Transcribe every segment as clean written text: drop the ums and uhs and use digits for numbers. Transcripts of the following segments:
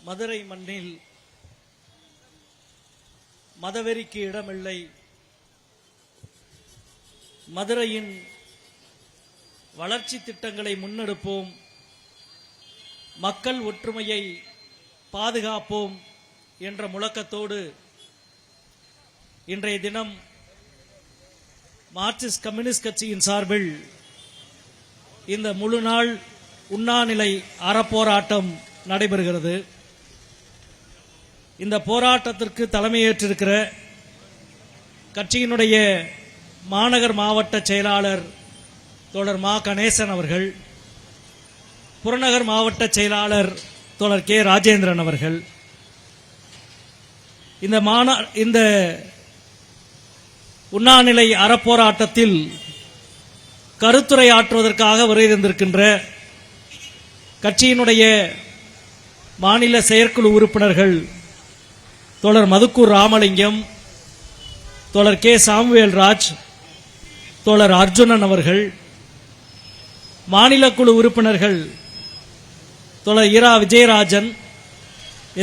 மதுரை மண்ணில் மதவெறிக்கு இடமில்லை. மதுரையின் வளர்ச்சி திட்டங்களை முன்னெடுப்போம், மக்கள் ஒற்றுமையை பாதுகாப்போம் என்ற முழக்கத்தோடு இன்றைய தினம் மார்க்சிஸ்ட் கம்யூனிஸ்ட் கட்சியின் சார்பில் இந்த முழு நாள் உண்ணாநிலை அறப்போராட்டம் நடைபெறுகிறது. இந்த போராட்டத்திற்கு தலைமையேற்றிருக்கிற கட்சியினுடைய மாநகர் மாவட்ட செயலாளர் தோழர் மா கணேசன் அவர்கள், புறநகர் மாவட்ட செயலாளர் தோழர் கே ராஜேந்திரன் அவர்கள், இந்த உண்ணாநிலை அறப்போராட்டத்தில் கருத்துரையாற்றுவதற்காக வருகை தந்திருக்கின்ற கட்சியினுடைய மாநில செயற்குழு உறுப்பினர்கள் தோழர் மதுக்கூர் ராமலிங்கம், தோழர் கே சாமுவேல் ராஜ், தோழர் அர்ஜுனன் அவர்கள், மாநில குழு உறுப்பினர்கள் தோழர் Ira Vijayarajan,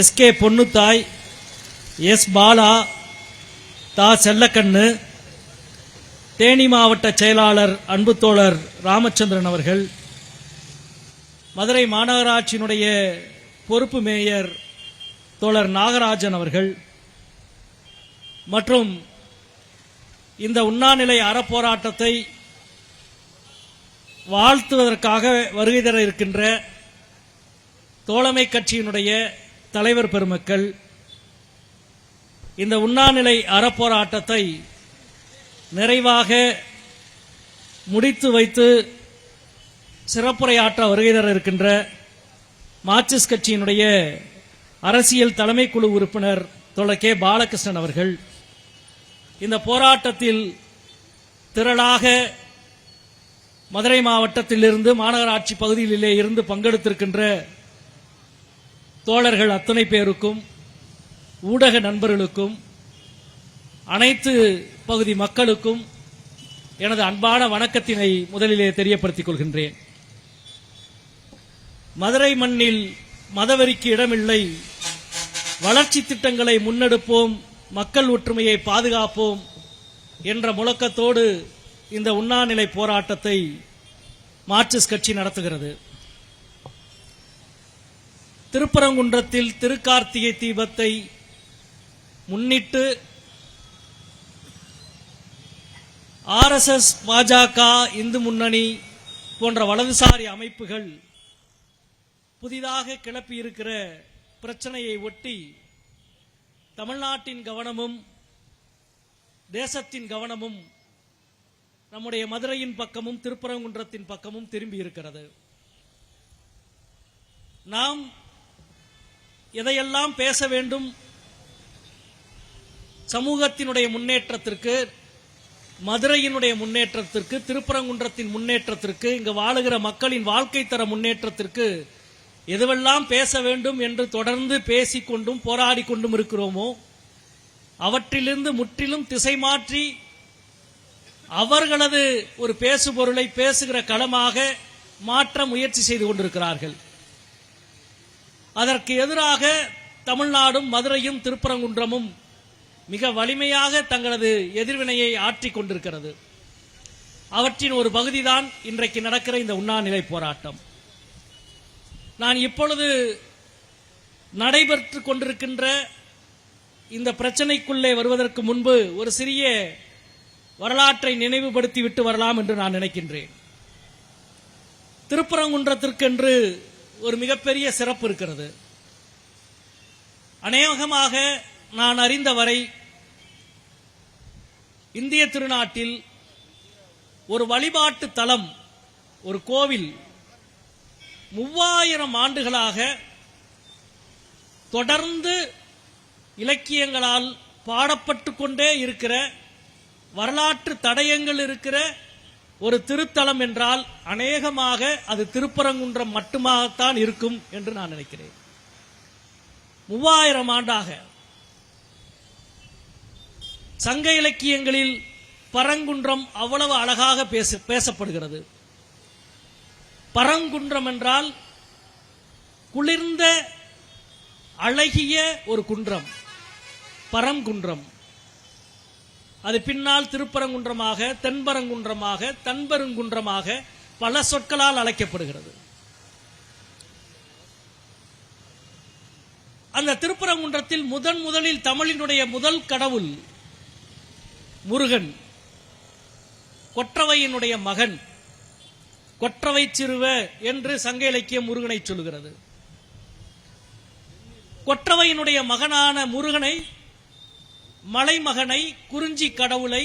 S K Ponnuthai, S Bala, Tha Chellakannu, Theni மாவட்ட செயலாளர் அன்பு தோழர் ராமச்சந்திரன் அவர்கள், மதுரை மாநகராட்சியினுடைய பொறுப்பு மேயர் தோழர் நாகராஜன் அவர்கள் மற்றும் இந்த உண்ணாநிலை அறப்போராட்டத்தை வாழ்த்துவதற்காக வருகை தர இருக்கின்ற தோழமை கட்சியினுடைய தலைவர் பெருமக்கள், இந்த உண்ணாநிலை அறப்போராட்டத்தை நிறைவாக முடித்து வைத்து சிறப்புரையாற்ற வருகை தர இருக்கின்ற மார்க்சிஸ்ட் கட்சியினுடைய அரசியல் தலைமை குழு உறுப்பினர் தோழர் கே பாலகிருஷ்ணன் அவர்கள், இந்த போராட்டத்தில் திரளாக மதுரை மாவட்டத்திலிருந்து மாநகராட்சி பகுதிகளிலே இருந்து பங்கெடுத்திருக்கின்ற தோழர்கள் அத்தனை பேருக்கும், ஊடக நண்பர்களுக்கும், அனைத்து பகுதி மக்களுக்கும் எனது அன்பான வணக்கத்தினை முதலிலே தெரியப்படுத்திக் கொள்கின்றேன். மதுரை மண்ணில் மதவெறிக்கு இடமில்லை, வளர்ச்சி திட்டங்களை முன்னெடுப்போம், மக்கள் ஒற்றுமையை பாதுகாப்போம் என்ற முழக்கத்தோடு இந்த உண்ணாநிலை போராட்டத்தை மார்க்சிஸ்ட் கட்சி நடத்துகிறது. திருப்பரங்குன்றத்தில் திருக்கார்த்திகை தீபத்தை முன்னிட்டு RSS, பாஜக, இந்து முன்னணி போன்ற வலதுசாரி அமைப்புகள் புதிதாக கிளப்பியிருக்கிற பிரச்சனையை ஒட்டி தமிழ்நாட்டின் கவனமும் தேசத்தின் கவனமும் நம்முடைய மதுரையின் பக்கமும் திருப்பரங்குன்றத்தின் பக்கமும் திரும்பி இருக்கிறது. நாம் எதையெல்லாம் பேச வேண்டும், சமூகத்தினுடைய முன்னேற்றத்திற்கு, மதுரையினுடைய முன்னேற்றத்திற்கு, திருப்பரங்குன்றத்தின் முன்னேற்றத்திற்கு, இங்கு வாழுகிற மக்களின் வாழ்க்கை தர முன்னேற்றத்திற்கு எதுவெல்லாம் பேச வேண்டும் என்று தொடர்ந்து பேசிக்கொண்டும் போராடி கொண்டும் இருக்கிறோமோ அவற்றிலிருந்து முற்றிலும் திசை மாற்றி அவர்களது ஒரு பேசுபொருளை பேசுகிற களமாக மாற்ற முயற்சி செய்து கொண்டிருக்கிறார்கள். அதற்கு எதிராக தமிழ்நாடும் மதுரையும் திருப்பரங்குன்றமும் மிக வலிமையாக தங்களது எதிர்வினையை ஆற்றிக் கொண்டிருக்கிறது. அவற்றின் ஒரு பகுதிதான் இன்றைக்கு நடக்கிற இந்த உண்ணாநிலை போராட்டம். நான் இப்பொழுது நடைபெற்றுக் கொண்டிருக்கின்ற இந்த பிரச்சனைக்குள்ளே வருவதற்கு முன்பு ஒரு சிறிய வரலாற்றை நினைவுபடுத்தி விட்டு வரலாம் என்று நான் நினைக்கின்றேன். திருப்பரங்குன்றத்திற்கென்று ஒரு மிகப்பெரிய சிறப்பு இருக்கிறது. அநேகமாக நான் அறிந்தவரை இந்திய திருநாட்டில் ஒரு வழிபாட்டு தலம், ஒரு கோவில் 3000 ஆண்டுகளாக தொடர்ந்து இலக்கியங்களால் பாடப்பட்டு கொண்டே இருக்கிற, வரலாற்று தடயங்கள் இருக்கிற ஒரு திருத்தலம் என்றால் அநேகமாக அது திருப்பரங்குன்றம் மட்டுமாகத்தான் இருக்கும் என்று நான் நினைக்கிறேன். 3000 ஆண்டாக சங்க இலக்கியங்களில் பரங்குன்றம் அவ்வளவு அழகாக பேசப்படுகிறது. பரங்குன்றம் என்றால் குளிர்ந்த அழகிய ஒரு குன்றம், பரங்குன்றம். அது பின்னால் திருப்பரங்குன்றமாக, தென்பரங்குன்றமாக, தன்பெருங்குன்றமாக பல சொற்களால் அழைக்கப்படுகிறது. அந்த திருப்பரங்குன்றத்தில் முதலில் தமிழினுடைய முதல் கடவுள் முருகன், கொற்றவையினுடைய மகன், கொற்றவை சிறுவ என்று சங்க இலக்கியம் முருகனை சொல்லுகிறது. கொற்றவையினுடைய மகனான முருகனை, மலைமகனை, குறிஞ்சி கடவுளை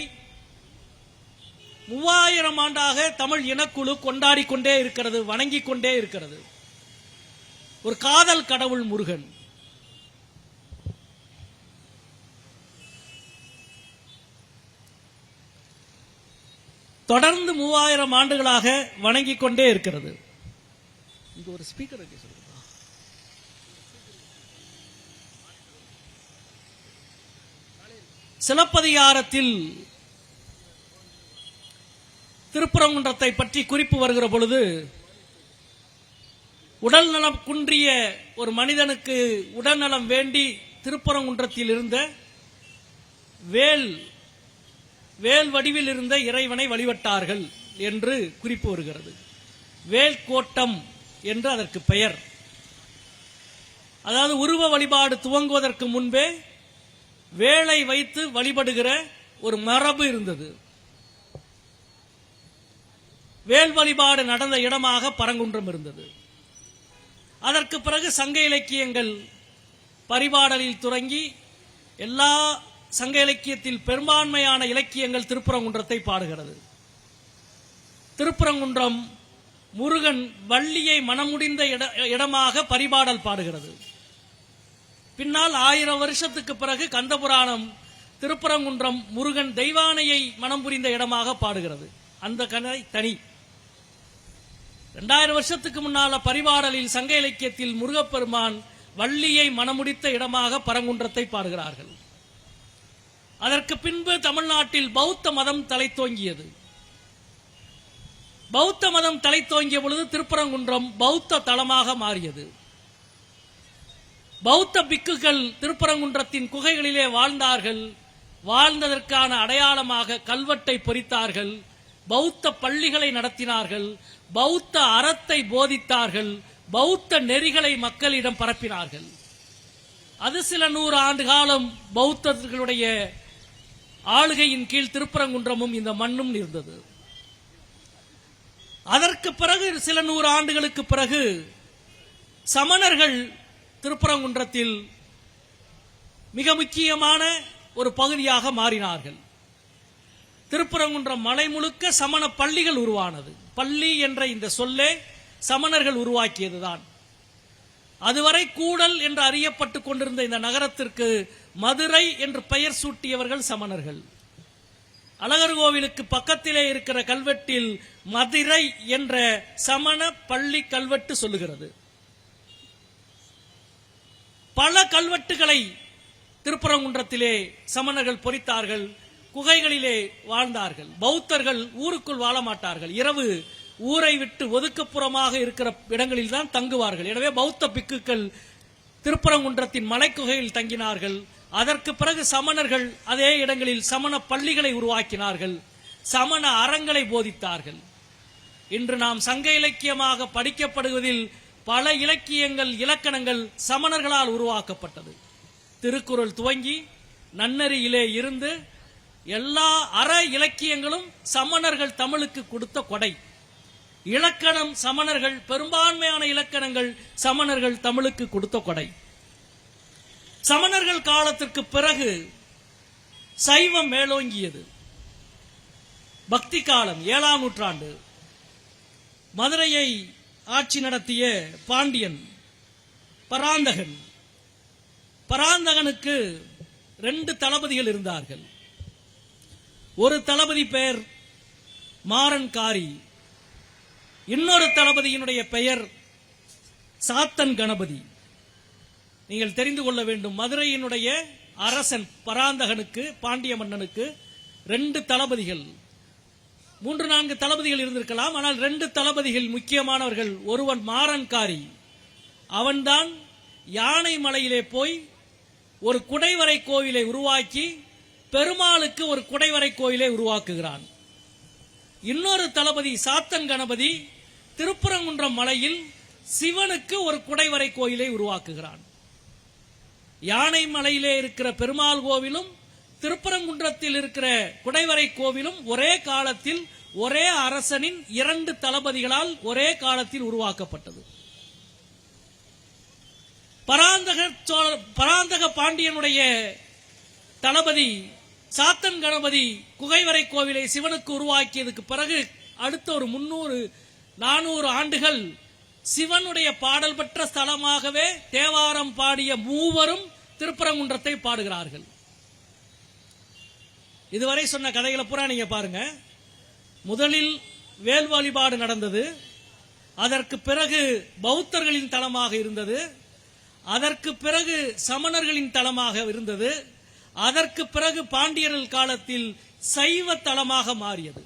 3000 ஆண்டாக தமிழ் இனக்குழு கொண்டாடிக் கொண்டே இருக்கிறது, வணங்கிக் கொண்டே இருக்கிறது. ஒரு காதல் கடவுள் முருகன். தொடர்ந்து 3000 ஆண்டுகளாக வணங்கிக் கொண்டே இருக்கிறது. இங்க ஒரு ஸ்பீக்கர் இருக்கு, சொல்லுங்க. சிலப்பதிகாரத்தில் திருப்பரங்குன்றத்தை பற்றி குறிப்பு வருகிற பொழுது, உடல் நலம் குன்றிய ஒரு மனிதனுக்கு உடல்நலம் வேண்டி திருப்பரங்குன்றத்தில் இருந்த வேல் வடிவில் இருந்த இறைவனை வழிபட்டார்கள் என்று குறிப்பு வருகிறது. வேல் கோட்டம் என்று அதற்கு பெயர். அதாவது உருவ வழிபாடு துவங்குவதற்கு முன்பே வேலை வைத்து வழிபடுகிற ஒரு மரபு இருந்தது. வேல் வழிபாடு நடந்த இடமாக பரங்குன்றம் இருந்தது. அதற்கு பிறகு சங்க இலக்கியங்கள் பரிபாடலில் தொடங்கி எல்லா சங்க இலக்கியத்தில் பெரும்பான்மையான இலக்கியங்கள் திருப்பரங்குன்றத்தை பாடுகிறது. திருப்பரங்குன்றம் முருகன் வள்ளியை மனமுடிந்த இடமாக பரிபாடல் பாடுகிறது. பின்னால் 1000 வருஷத்துக்கு பிறகு கந்தபுராணம் திருப்பரங்குன்றம் முருகன் தெய்வானையை மனம் புரிந்த இடமாக பாடுகிறது. அந்த கதை தனி. 2000 வருஷத்துக்கு முன்னால பரிபாடலில் சங்க இலக்கியத்தில் முருகப்பெருமான் வள்ளியை மனமுடித்த இடமாக பரங்குன்றத்தை பாடுகிறார்கள். அதற்கு பின்பு தமிழ்நாட்டில் பௌத்த மதம் தலைத்தோங்கியது. பௌத்த மதம் தலைத்தோங்கிய பொழுது திருப்பரங்குன்றம் பௌத்த தலமாக மாறியது. பௌத்த பிக்குகள் திருப்பரங்குன்றத்தின் குகைகளிலே வாழ்ந்தார்கள். வாழ்ந்ததற்கான அடையாளமாக கல்வெட்டை பொறித்தார்கள். பௌத்த பள்ளிகளை நடத்தினார்கள். பௌத்த அறத்தை போதித்தார்கள். பௌத்த நெறிகளை மக்களிடம் பரப்பினார்கள். அது சில 100 ஆண்டு காலம் பௌத்தர்களுடைய ஆளுகையின் கீழ் திருப்பரங்குன்றமும் இந்த மண்ணும் இருந்தது. அதற்கு பிறகு சில 100 ஆண்டுகளுக்கு பிறகு சமணர்கள் திருப்பரங்குன்றத்தில் மிக முக்கியமான ஒரு பகுதியாக மாறினார்கள். திருப்பரங்குன்றம் மலை முழுக்க சமண பள்ளிகள் உருவானது. பள்ளி என்ற இந்த சொல்லே சமணர்கள் உருவாக்கியதுதான். அதுவரை கூடல் என்று அறியப்பட்டுக் கொண்டிருந்த இந்த நகரத்திற்கு மதுரை என்று பெயர் சூட்டியவர்கள் சமணர்கள். அழகர் கோவிலுக்கு பக்கத்திலே இருக்கிற கல்வெட்டில் மதுரை என்ற சமண பள்ளி கல்வெட்டு சொல்லுகிறது. பல கல்வெட்டுகளை திருப்பரங்குன்றத்திலே சமணர்கள் பொறித்தார்கள். குகைகளிலே வாழ்ந்தார்கள். பௌத்தர்கள் ஊருக்குள் வாழ மாட்டார்கள். இரவு ஊரை விட்டு ஒதுக்குப்புறமாக இருக்கிற இடங்களில் தான் தங்குவார்கள். எனவே பௌத்த பிக்குகள் திருப்பரங்குன்றத்தின் மலைக்குகையில் தங்கினார்கள். அதற்கு பிறகு சமணர்கள் அதே இடங்களில் சமண பள்ளிகளை உருவாக்கினார்கள். சமண அறங்களை போதித்தார்கள். இன்று நாம் சங்க இலக்கியமாக படிக்கப்படுவதில் பல இலக்கியங்கள், இலக்கணங்கள் சமணர்களால் உருவாக்கப்பட்டது. திருக்குறள் துவங்கி நன்னெறியிலே இருந்து எல்லா அற இலக்கியங்களும் சமணர்கள் தமிழுக்கு கொடுத்த கொடை. இலக்கணம் சமணர்கள், பெரும்பான்மையான இலக்கணங்கள் சமணர்கள் தமிழுக்கு கொடுத்த கொடை. சமணர்கள் காலத்திற்கு பிறகு சைவம் மேலோங்கியது. பக்தி காலம் 7ஆம் நூற்றாண்டு. மதுரையை ஆட்சி நடத்திய பாண்டியன் பராந்தகன். பராந்தகனுக்கு 2 தளபதிகள் இருந்தார்கள். ஒரு தளபதி பெயர் மாறன்காரி, இன்னொரு தளபதியினுடைய பெயர் சாத்தன் கணபதி. நீங்கள் தெரிந்து கொள்ள வேண்டும், மதுரையினுடைய அரசன் பராந்தகனுக்கு, பாண்டிய மன்னனுக்கு 2 தளபதிகள். 3-4 தளபதிகள் இருந்திருக்கலாம். ஆனால் 2 தளபதிகள் முக்கியமானவர்கள். ஒருவன் மாறன்காரி, அவன்தான் யானை மலையிலே போய் ஒரு குடைவரை கோவிலை உருவாக்கி பெருமாளுக்கு ஒரு குடைவரை கோவிலை உருவாக்குகிறான். இன்னொரு தளபதி சாத்தன் கணபதி திருப்பரங்குன்றம் மலையில் சிவனுக்கு ஒரு குடைவரை கோயிலை உருவாக்குகிறான். யானை மலையிலே இருக்கிற பெருமாள் கோவிலும் திருப்பரங்குன்றத்தில் இருக்கிற குடைவரை கோவிலும் ஒரே காலத்தில் ஒரே அரசனின் 2 தளபதிகளால் ஒரே காலத்தில் உருவாக்கப்பட்டது. பராந்தக பாண்டியனுடைய தளபதி சாத்தன் கணபதி குகைவரை கோவிலை சிவனுக்கு உருவாக்கியதுக்கு பிறகு அடுத்த ஒரு 300-400 ஆண்டுகள் சிவனுடைய பாடல் பெற்ற ஸ்தலமாகவே தேவாரம் பாடிய மூவரும் திருப்பரங்குன்றத்தை பாடுகிறார்கள். இதுவரை சொன்ன கதைகளை பூரா நீங்க பாருங்க. முதலில் வேல் வழிபாடு நடந்தது, அதற்கு பிறகு பௌத்தர்களின் தலமாக இருந்தது, அதற்கு பிறகு சமணர்களின் தலமாக இருந்தது, அதற்கு பிறகு பாண்டியர்கள் காலத்தில் சைவ தலமாக மாறியது.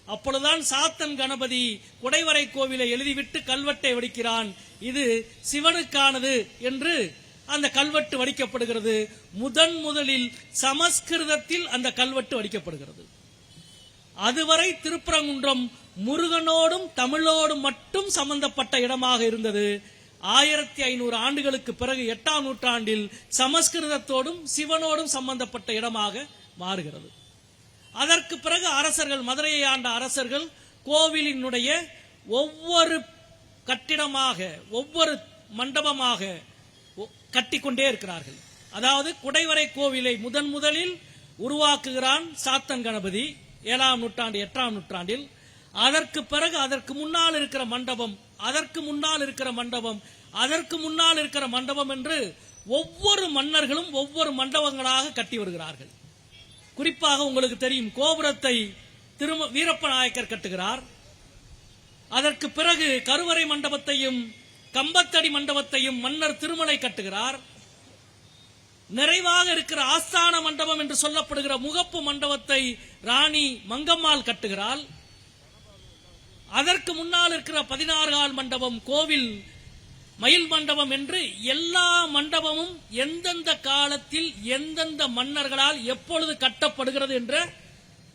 அப்பொழுதுதான் சாத்தன் கணபதி குடைவரை கோவிலை எழுதிவிட்டு கல்வெட்டை வடிக்கிறான். இது சிவனுக்கானது என்று அந்த கல்வெட்டு வடிக்கப்படுகிறது. முதலில் சமஸ்கிருதத்தில் அந்த கல்வெட்டு வடிக்கப்படுகிறது. அதுவரை திருப்பரங்குன்றம் முருகனோடும் தமிழோடும் மட்டும் சம்பந்தப்பட்ட இடமாக இருந்தது. 1500 ஆண்டுகளுக்கு பிறகு 8ஆம் நூற்றாண்டில் சமஸ்கிருதத்தோடும் சிவனோடும் சம்பந்தப்பட்ட இடமாக மாறுகிறது. அதற்கு பிறகு அரசர்கள், மதுரையை ஆண்ட அரசர்கள் கோவிலினுடைய ஒவ்வொரு கட்டிடமாக ஒவ்வொரு மண்டபமாக கட்டிக்கொண்டே இருக்கிறார்கள். அதாவது குடைவரை கோவிலை முதலில் உருவாக்குகிறான் சாத்தன் கணபதி 7ஆம் நூற்றாண்டு 8ஆம் நூற்றாண்டில். அதற்கு பிறகு அதற்கு முன்னால் இருக்கிற மண்டபம், அதற்கு முன்னால் இருக்கிற மண்டபம், அதற்கு முன்னால் இருக்கிற மண்டபம் என்று ஒவ்வொரு மன்னர்களும் ஒவ்வொரு மண்டபங்களாக கட்டி வருகிறார்கள். குறிப்பாக உங்களுக்கு தெரியும், கோபுரத்தை வீரப்ப நாயக்கர் கட்டுகிறார். அதற்கு பிறகு கருவறை மண்டபத்தையும் கம்பத்தடி மண்டபத்தையும் மன்னர் திருமலை கட்டுகிறார். நிறைவாக இருக்கிற ஆஸ்தான மண்டபம் என்று சொல்லப்படுகிற முகப்பு மண்டபத்தை ராணி மங்கம்மாள் கட்டுகிறாள். அதற்கு முன்னால் இருக்கிற 16 கால் மண்டபம், கோவில் மயில் மண்டபம் என்று எல்லா மண்டபமும் எந்தெந்த காலத்தில் எந்தெந்த மன்னர்களால் எப்பொழுது கட்டப்படுகிறது என்ற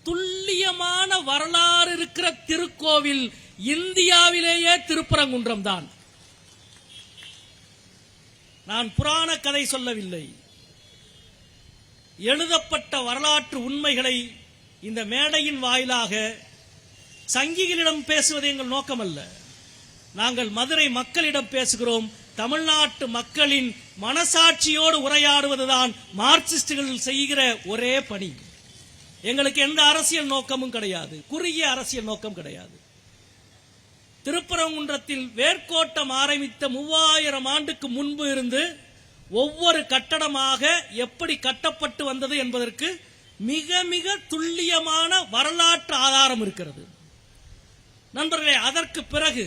துல்லியமான வரலாறு இருக்கிற திருக்கோவில் இந்தியாவிலேயே திருப்பரங்குன்றம் தான். நான் புராண கதை சொல்லவில்லை. எழுதப்பட்ட வரலாற்று உண்மைகளை இந்த மேடையின் வாயிலாக சங்கிகளிடம் பேசுவது எங்கள் நோக்கமல்ல. நாங்கள் மதுரை மக்களிடம் பேசுகிறோம். தமிழ்நாட்டு மக்களின் மனசாட்சியோடு உரையாடுவதுதான் மார்க்சிஸ்டுகள் செய்கிற ஒரே பணி. எங்களுக்கு எந்த அரசியல் நோக்கமும் கிடையாது, குறுகிய அரசியல் நோக்கம் கிடையாது. திருப்பரங்குன்றத்தில் வேர்க்கோட்டம் ஆரம்பித்த 3000 ஆண்டுக்கு முன்பு இருந்து ஒவ்வொரு கட்டடமாக எப்படி கட்டப்பட்டு வந்தது என்பதற்கு மிக மிக துல்லியமான வரலாற்று ஆதாரம் இருக்கிறது. நண்பர்களே, அதற்கு பிறகு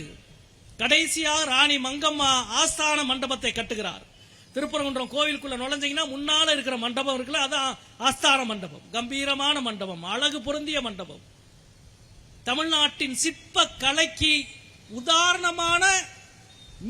கடைசியாக ராணி மங்கம்மா ஆஸ்தான மண்டபத்தை கட்டுகிறார். திருப்பரங்குன்றம் கோவிலுக்குள்ள நுழைஞ்சீங்கன்னா முன்னால இருக்கிற மண்டபம் இருக்குல்ல, அதான் ஆஸ்தான மண்டபம். கம்பீரமான மண்டபம், அழகு பொருந்திய மண்டபம். தமிழ்நாட்டின் சிற்ப கலைக்கு உதாரணமான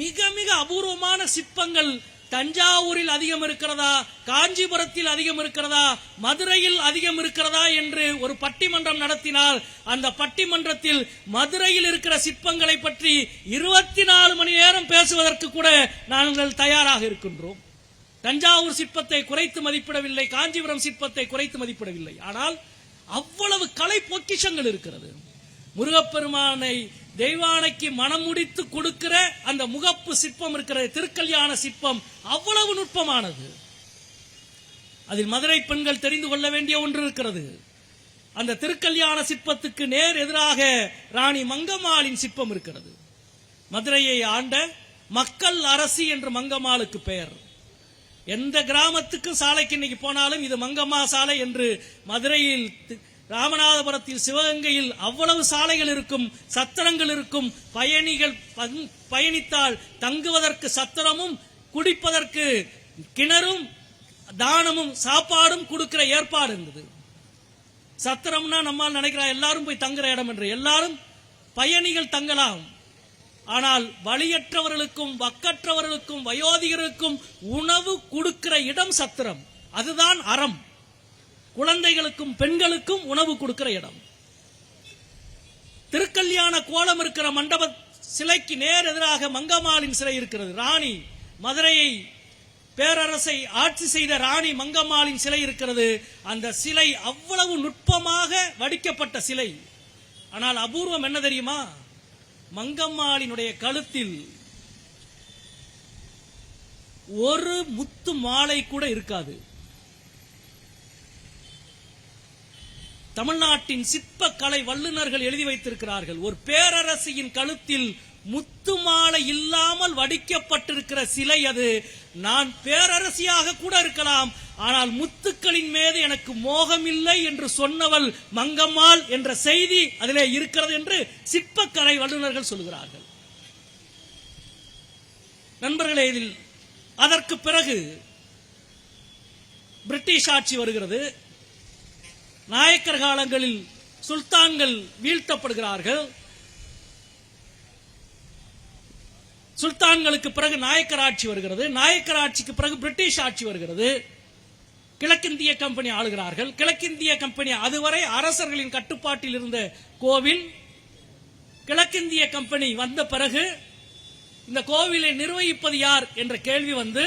மிக மிக அபூர்வமான சிற்பங்கள் தஞ்சாவூரில் அதிகம் இருக்கிறதா, காஞ்சிபுரத்தில் அதிகம் இருக்கிறதா, மதுரையில் அதிகம் இருக்கிறதா என்று ஒரு பட்டிமன்றம் நடத்தினால் அந்த பட்டிமன்றத்தில் மதுரையில் இருக்கிற சிற்பங்களை பற்றி 24 மணி நேரம் பேசுவதற்கு கூட நாங்கள் தயாராக இருக்கின்றோம். தஞ்சாவூர் சிற்பத்தை குறைத்து மதிப்பிடவில்லை, காஞ்சிபுரம் சிற்பத்தை குறைத்து மதிப்பிடவில்லை. ஆனால் அவ்வளவு கலை பொக்கிஷங்கள் இருக்கிறது. முருகப்பெருமானை தெய்வானைக்கு மனம் முடித்து கொடுக்கிற அந்த முகப்பு சிற்பம் இருக்கிற திருக்கல்யாண சிற்பம் அவ்வளவு நுட்பமானது. அதில் மதுரை பெண்கள் தெரிந்து கொள்ள வேண்டிய ஒன்று இருக்கிறது. அந்த திருக்கல்யாண சிற்பத்துக்கு நேர் எதிராக ராணி மங்கம்மாளின் சிற்பம் இருக்கிறது. மதுரையை ஆண்ட மக்கள் அரசி என்று மங்கம்மாளுக்கு பெயர். எந்த கிராமத்துக்கும் சாலைக்கு இன்னைக்கு போனாலும் இது மங்கம்மா சாலை என்று மதுரையில், ராமநாதபுரத்தில், சிவகங்கையில் அவ்வளவு சாலைகள் இருக்கும், சத்திரங்கள் இருக்கும். பயணிகள் பயணித்தால் தங்குவதற்கு சத்திரமும் குடிப்பதற்கு கிணறும் தானமும் சாப்பாடும் கொடுக்கிற ஏற்பாடு இருந்தது. சத்திரம்னா நம்மால் நினைக்கிறா எல்லாரும் போய் தங்குற இடம் என்று. எல்லாரும் பயணிகள் தங்கலாம், ஆனால் வலியற்றவர்களுக்கும் வக்கற்றவர்களுக்கும் வயோதிகர்களுக்கும் உணவு கொடுக்கிற இடம் சத்திரம். அதுதான் அறம். குழந்தைகளுக்கும் பெண்களுக்கும் உணவு கொடுக்கிற இடம். திருக்கல்யாண கோலம் இருக்கிற மண்டப சிலைக்கு நேர் எதிராக மங்கம்மாளின் சிலை இருக்கிறது. ராணி, மதுரையை பேரரசை ஆட்சி செய்த ராணி மங்கம்மாளின் சிலை இருக்கிறது. அந்த சிலை அவ்வளவு நுட்பமாக வடிக்கப்பட்ட சிலை. ஆனால் அபூர்வம் என்ன தெரியுமா? மங்கம்மாளினுடைய கழுத்தில் ஒரு முத்து மாலை கூட இருக்காது. தமிழ்நாட்டின் சிற்பக்கலை வல்லுநர்கள் எழுதி வைத்திருக்கிறார்கள், ஒரு பேரரசியின் கழுத்தில் முத்து மாலை இல்லாமல் வடிக்கப்பட்டிருக்கிற சிலை அது. நான் பேரரசியாக கூட இருக்கலாம், ஆனால் முத்துக்களின் மீது எனக்கு மோகமில்லை என்று சொன்னவள் மங்கம்மாள் என்ற செய்தி அதிலே இருக்கிறது என்று சிற்பக்கலை வல்லுநர்கள் சொல்கிறார்கள். நண்பர்களே, இதில் அதற்கு பிறகு பிரிட்டிஷ் ஆட்சி வருகிறது. நாயக்கர் காலங்களில் சுல்தான்கள் வீழ்த்தப்படுகிறார்கள். சுல்தான்களுக்கு பிறகு நாயக்கர் ஆட்சி வருகிறது. நாயக்கர் ஆட்சிக்கு பிறகு பிரிட்டிஷ் ஆட்சி வருகிறது. கிழக்கிந்திய கம்பெனி ஆளுகிறார்கள். கிழக்கிந்திய கம்பெனி அதுவரை அரசர்களின் கட்டுப்பாட்டில் இருந்த கோவில். கிழக்கிந்திய கம்பெனி வந்த பிறகு இந்த கோவிலை நிர்வகிப்பது யார் என்ற கேள்வி வந்து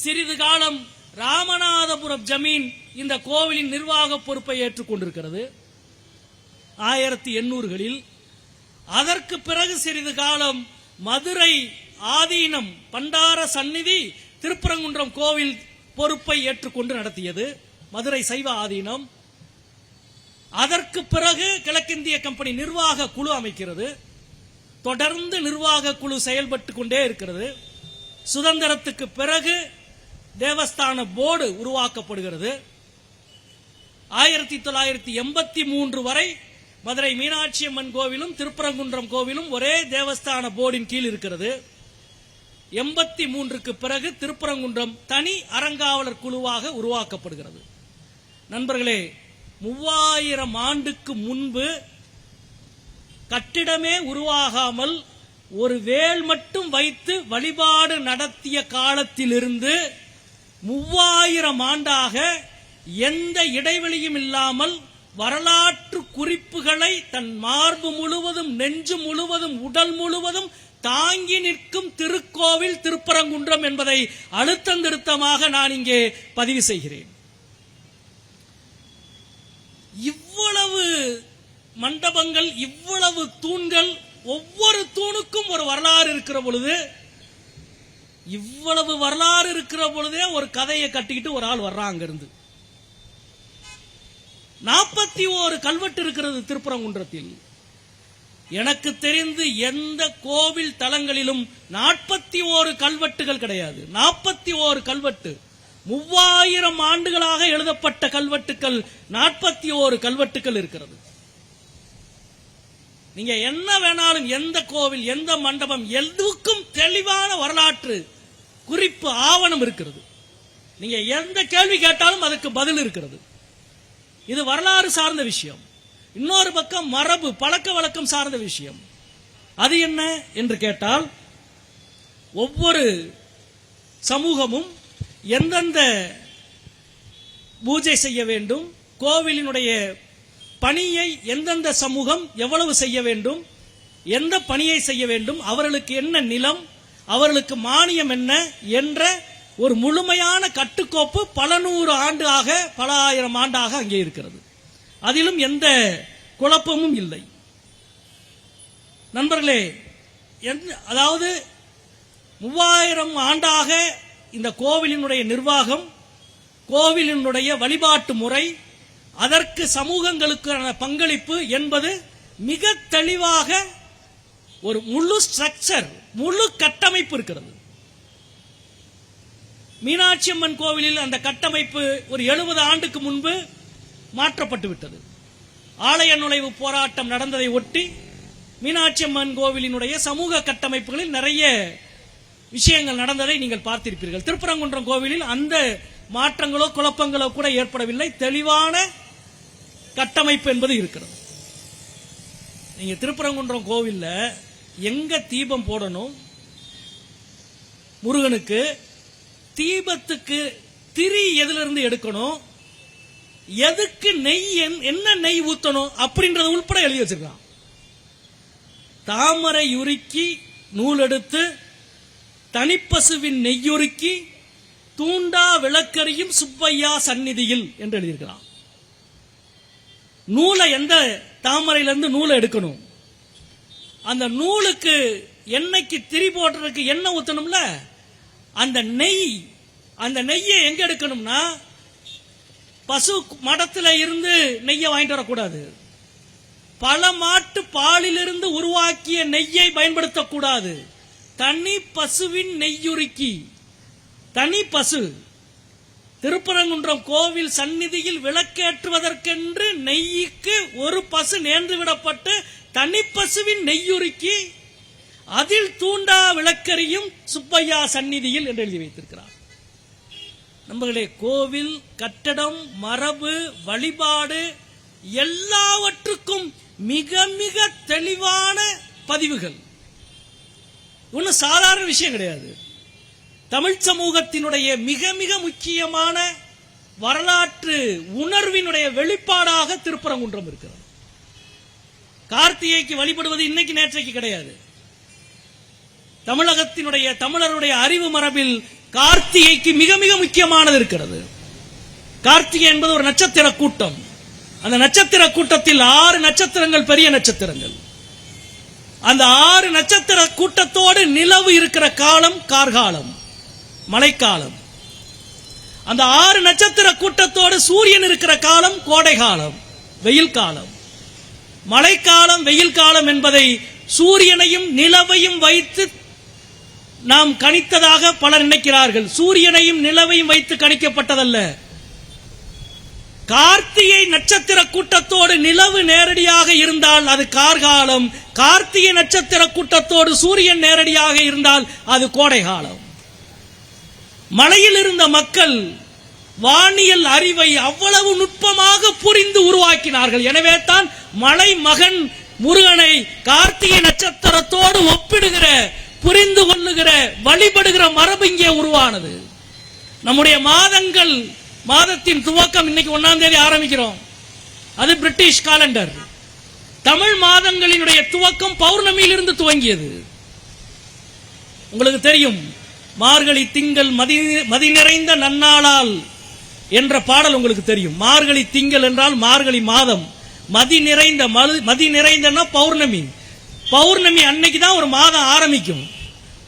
சிறிது காலம் ராமநாதபுரம் ஜமீன் இந்த கோவிலின் நிர்வாக பொறுப்பை ஏற்றுக்கொண்டிருக்கிறது 1800களில். அதற்கு பிறகு சிறிது காலம் மதுரை ஆதீனம் பண்டார சந்நிதி திருப்பரங்குன்றம் கோவில் பொறுப்பை ஏற்றுக்கொண்டு நடத்தியது, மதுரை சைவ ஆதீனம். அதற்கு பிறகு கிழக்கிந்திய கம்பெனி நிர்வாக குழு அமைக்கிறது. தொடர்ந்து நிர்வாக குழு செயல்பட்டுக் கொண்டே இருக்கிறது. சுதந்திரத்துக்கு பிறகு தேவஸ்தான போர்டு உருவாக்கப்படுகிறது. 1983 வரை மதுரை மீனாட்சி அம்மன் கோவிலும் திருப்பரங்குன்றம் கோவிலும் ஒரே தேவஸ்தான போர்டின் கீழ் இருக்கிறது. 83க்கு பிறகு திருப்பரங்குன்றம் தனி அறங்காவலர் குழுவாக உருவாக்கப்படுகிறது. நண்பர்களே, 3000 ஆண்டுக்கு முன்பு கட்டிடமே உருவாகாமல் ஒரு வேல் மட்டும் வைத்து வழிபாடு நடத்திய காலத்திலிருந்து 3000 ஆண்டாக எந்த இடைவெளியும் இல்லாமல் வரலாற்று குறிப்புகளை தன் மார்பு முழுவதும், நெஞ்சு முழுவதும், உடல் முழுவதும் தாங்கி நிற்கும் திருக்கோவில் திருப்பரங்குன்றம் என்பதை அழுத்தந்திருத்தமாக நான் இங்கே பதிவு செய்கிறேன். இவ்வளவு மண்டபங்கள், இவ்வளவு தூண்கள், ஒவ்வொரு தூணுக்கும் ஒரு வரலாறு இருக்கிற பொழுது, இவ்வளவு வரலாறு இருக்கிற பொழுதே ஒரு கதையை கட்டிக்கிட்டு ஒரு ஆள் வர்றாங்க இருந்து. 41 கல்வெட்டு இருக்கிறது திருப்பரங்குன்றத்தில். எனக்கு தெரிந்து எந்த கோவில் தலங்களிலும் 41 கல்வெட்டுகள் கிடையாது. 41 கல்வெட்டு, 3000 ஆண்டுகளாக எழுதப்பட்ட கல்வெட்டுகள் 41 கல்வெட்டுகள் இருக்கிறது. நீங்க என்ன வேணாலும், எந்த கோவில், எந்த மண்டபம், எதுக்கும் தெளிவான வரலாற்று குறிப்பு ஆவணம் இருக்கிறது. நீங்க எந்த கேள்வி கேட்டாலும் அதுக்கு பதில் இருக்கிறது. இது வரலாறு சார்ந்த விஷயம். இன்னொரு பக்கம் மரபு, பழக்க வழக்கம் சார்ந்த விஷயம். அது என்ன என்று கேட்டால், ஒவ்வொரு சமூகமும் எந்தெந்த பூஜை செய்ய வேண்டும், கோவிலினுடைய பணியை எந்தெந்த சமூகம் எவ்வளவு செய்ய வேண்டும், எந்த பணியை செய்ய வேண்டும், அவர்களுக்கு என்ன நிலம், அவர்களுக்கு மானியம் என்ன என்ற ஒரு முழுமையான கட்டுக்கோப்பு பல நூறு ஆண்டாக, பல ஆயிரம் ஆண்டாக அங்கே இருக்கிறது. அதிலும் எந்த குழப்பமும் இல்லை. நண்பர்களே, அதாவது 3000 ஆண்டாக இந்த கோவிலினுடைய நிர்வாகம், கோவிலினுடைய வழிபாட்டு முறை, அதற்கு சமூகங்களுக்கான பங்களிப்பு என்பது மிக தெளிவாக ஒரு முழு ஸ்ட்ரக்சர், முழு கட்டமைப்பு இருக்கிறது. மீனாட்சி அம்மன் கோவிலில் அந்த கட்டமைப்பு ஒரு 70 ஆண்டுக்கு முன்பு மாற்றப்பட்டு விட்டது. ஆலய நுழைவு போராட்டம் நடந்ததை ஒட்டி மீனாட்சி அம்மன் கோவிலினுடைய சமூக கட்டமைப்புகளில் நிறைய விஷயங்கள் நடந்ததை நீங்கள் பார்த்திருப்பீர்கள். திருப்பரங்குன்றம் கோவிலில் அந்த மாற்றங்களோ குழப்பங்களோ கூட ஏற்படவில்லை. தெளிவான கட்டமைப்பு என்பது இருக்கிறது. நீங்க திருப்பரங்குன்றம் கோவில்ல எங்க தீபம் போடணும், முருகனுக்கு தீபத்துக்கு திரி எதுல இருந்து எடுக்கணும், எதுக்கு நெய் என்ன நெய் ஊத்தணும் அப்படின்றத உள்பட எழுதி வச்சிருக்கான். தாமரை உருக்கி நூல் எடுத்து தனிப்பசுவின் நெய்யுருக்கி தூண்டா விளக்கரியும் சுப்பையா சந்நிதியில் என்று எழுதியிருக்கிறான். நூலை எந்த தாமரையிலிருந்து நூலை எடுக்கணும், அந்த நூலுக்கு எண்ணெய்க்கு திரி போடுறதுக்கு எண்ணெய் ஊத்தணும்ல, அந்த நெய்யை எங்க எடுக்கணும்னா பசு மடத்துல இருந்து நெய்யை வாங்கிட்டு வரக்கூடாது. பல மாட்டு பாலிலிருந்து உருவாக்கிய நெய்யை பயன்படுத்தக்கூடாது. தனி பசுவின் நெய்யுருக்கி, தனி பசு திருப்பரங்குன்றம் கோவில் சந்நிதியில் விளக்கேற்றுவதற்கென்று நெய்யுக்கு ஒரு பசு நேர்ந்து விடப்பட்டு தனி பசுவின் நெய்யுருக்கி அதில் தூண்டா விளக்கரியும் சுப்பையா சந்நிதியில் என்று எழுதி வைத்திருக்கிறார். நம்மளே கோவில், கட்டடம், மரபு, வழிபாடு எல்லாவற்றுக்கும் மிக மிக தெளிவான பதிவுகள். ஒன்னும் சாதாரண விஷயம் கிடையாது. தமிழ் சமூகத்தினுடைய மிக மிக முக்கியமான வரலாற்று உணர்வினுடைய வெளிப்பாடாக திருப்பரங்குன்றம் இருக்கிறது. கார்த்திகைக்கு வழிபடுவது இன்னைக்கு நேற்றைக்கு கிடையாது. தமிழகத்தினுடைய தமிழருடைய அறிவு மரபில் கார்த்திகைக்கு மிக மிக முக்கியமானது இருக்கிறது. கார்த்திகை என்பது ஒரு நட்சத்திர கூட்டம். அந்த நட்சத்திர கூட்டத்தில் 6 நட்சத்திரங்கள் பெரிய நட்சத்திரங்கள். அந்த 6 நட்சத்திர கூட்டத்தோடு நிலவு இருக்கிற காலம் கார்காலம், மழைக்காலம். அந்த 6 நட்சத்திர கூட்டத்தோடு சூரியன் இருக்கிற காலம் கோடை காலம், வெயில் காலம். மழைக்காலம், வெயில் காலம் என்பதை சூரியனையும் நிலவையும் வைத்து நாம் கணித்ததாக பலர் நினைக்கிறார்கள். சூரியனையும் நிலவையும் வைத்து கணிக்கப்பட்டதல்ல. கார்த்திகை நட்சத்திர கூட்டத்தோடு நிலவு நேரடியாக இருந்தால் அது கார்காலம், கார்த்திகை நட்சத்திர கூட்டத்தோடு சூரியன் நேரடியாக இருந்தால் அது கோடை காலம். மலையில் இருந்த மக்கள் வானியல் அறிவை அவ்வளவு நுட்பமாக புரிந்து உருவாக்கினார்கள். எனவே தான் மலை மகன் முருகனை கார்த்திகை நட்சத்திரத்தோடு ஒப்பிடுகிற, புரிந்து கொள்ளுகிற, வழிபடுகிற மரபு இங்கே உருவானது. நம்முடைய மாதங்கள், மாதத்தின் துவக்கம் இன்னைக்கு 1ஆம் தேதி ஆரம்பிக்கிறோம். அது பிரிட்டிஷ் காலண்டர். தமிழ் மாதங்களினுடைய துவக்கம் பௌர்ணமியிலிருந்து துவங்கியது. உங்களுக்கு தெரியும், மார்கழி திங்கள் மதி நிறைந்த நன்னாளால் என்ற பாடல் உங்களுக்கு தெரியும். மார்கழி திங்கள் என்றால் மார்கழி மாதம், மதி நிறைந்த பௌர்ணமி. பௌர்ணமி அன்னைக்கு தான் ஒரு மாதம் ஆரம்பிக்கும்.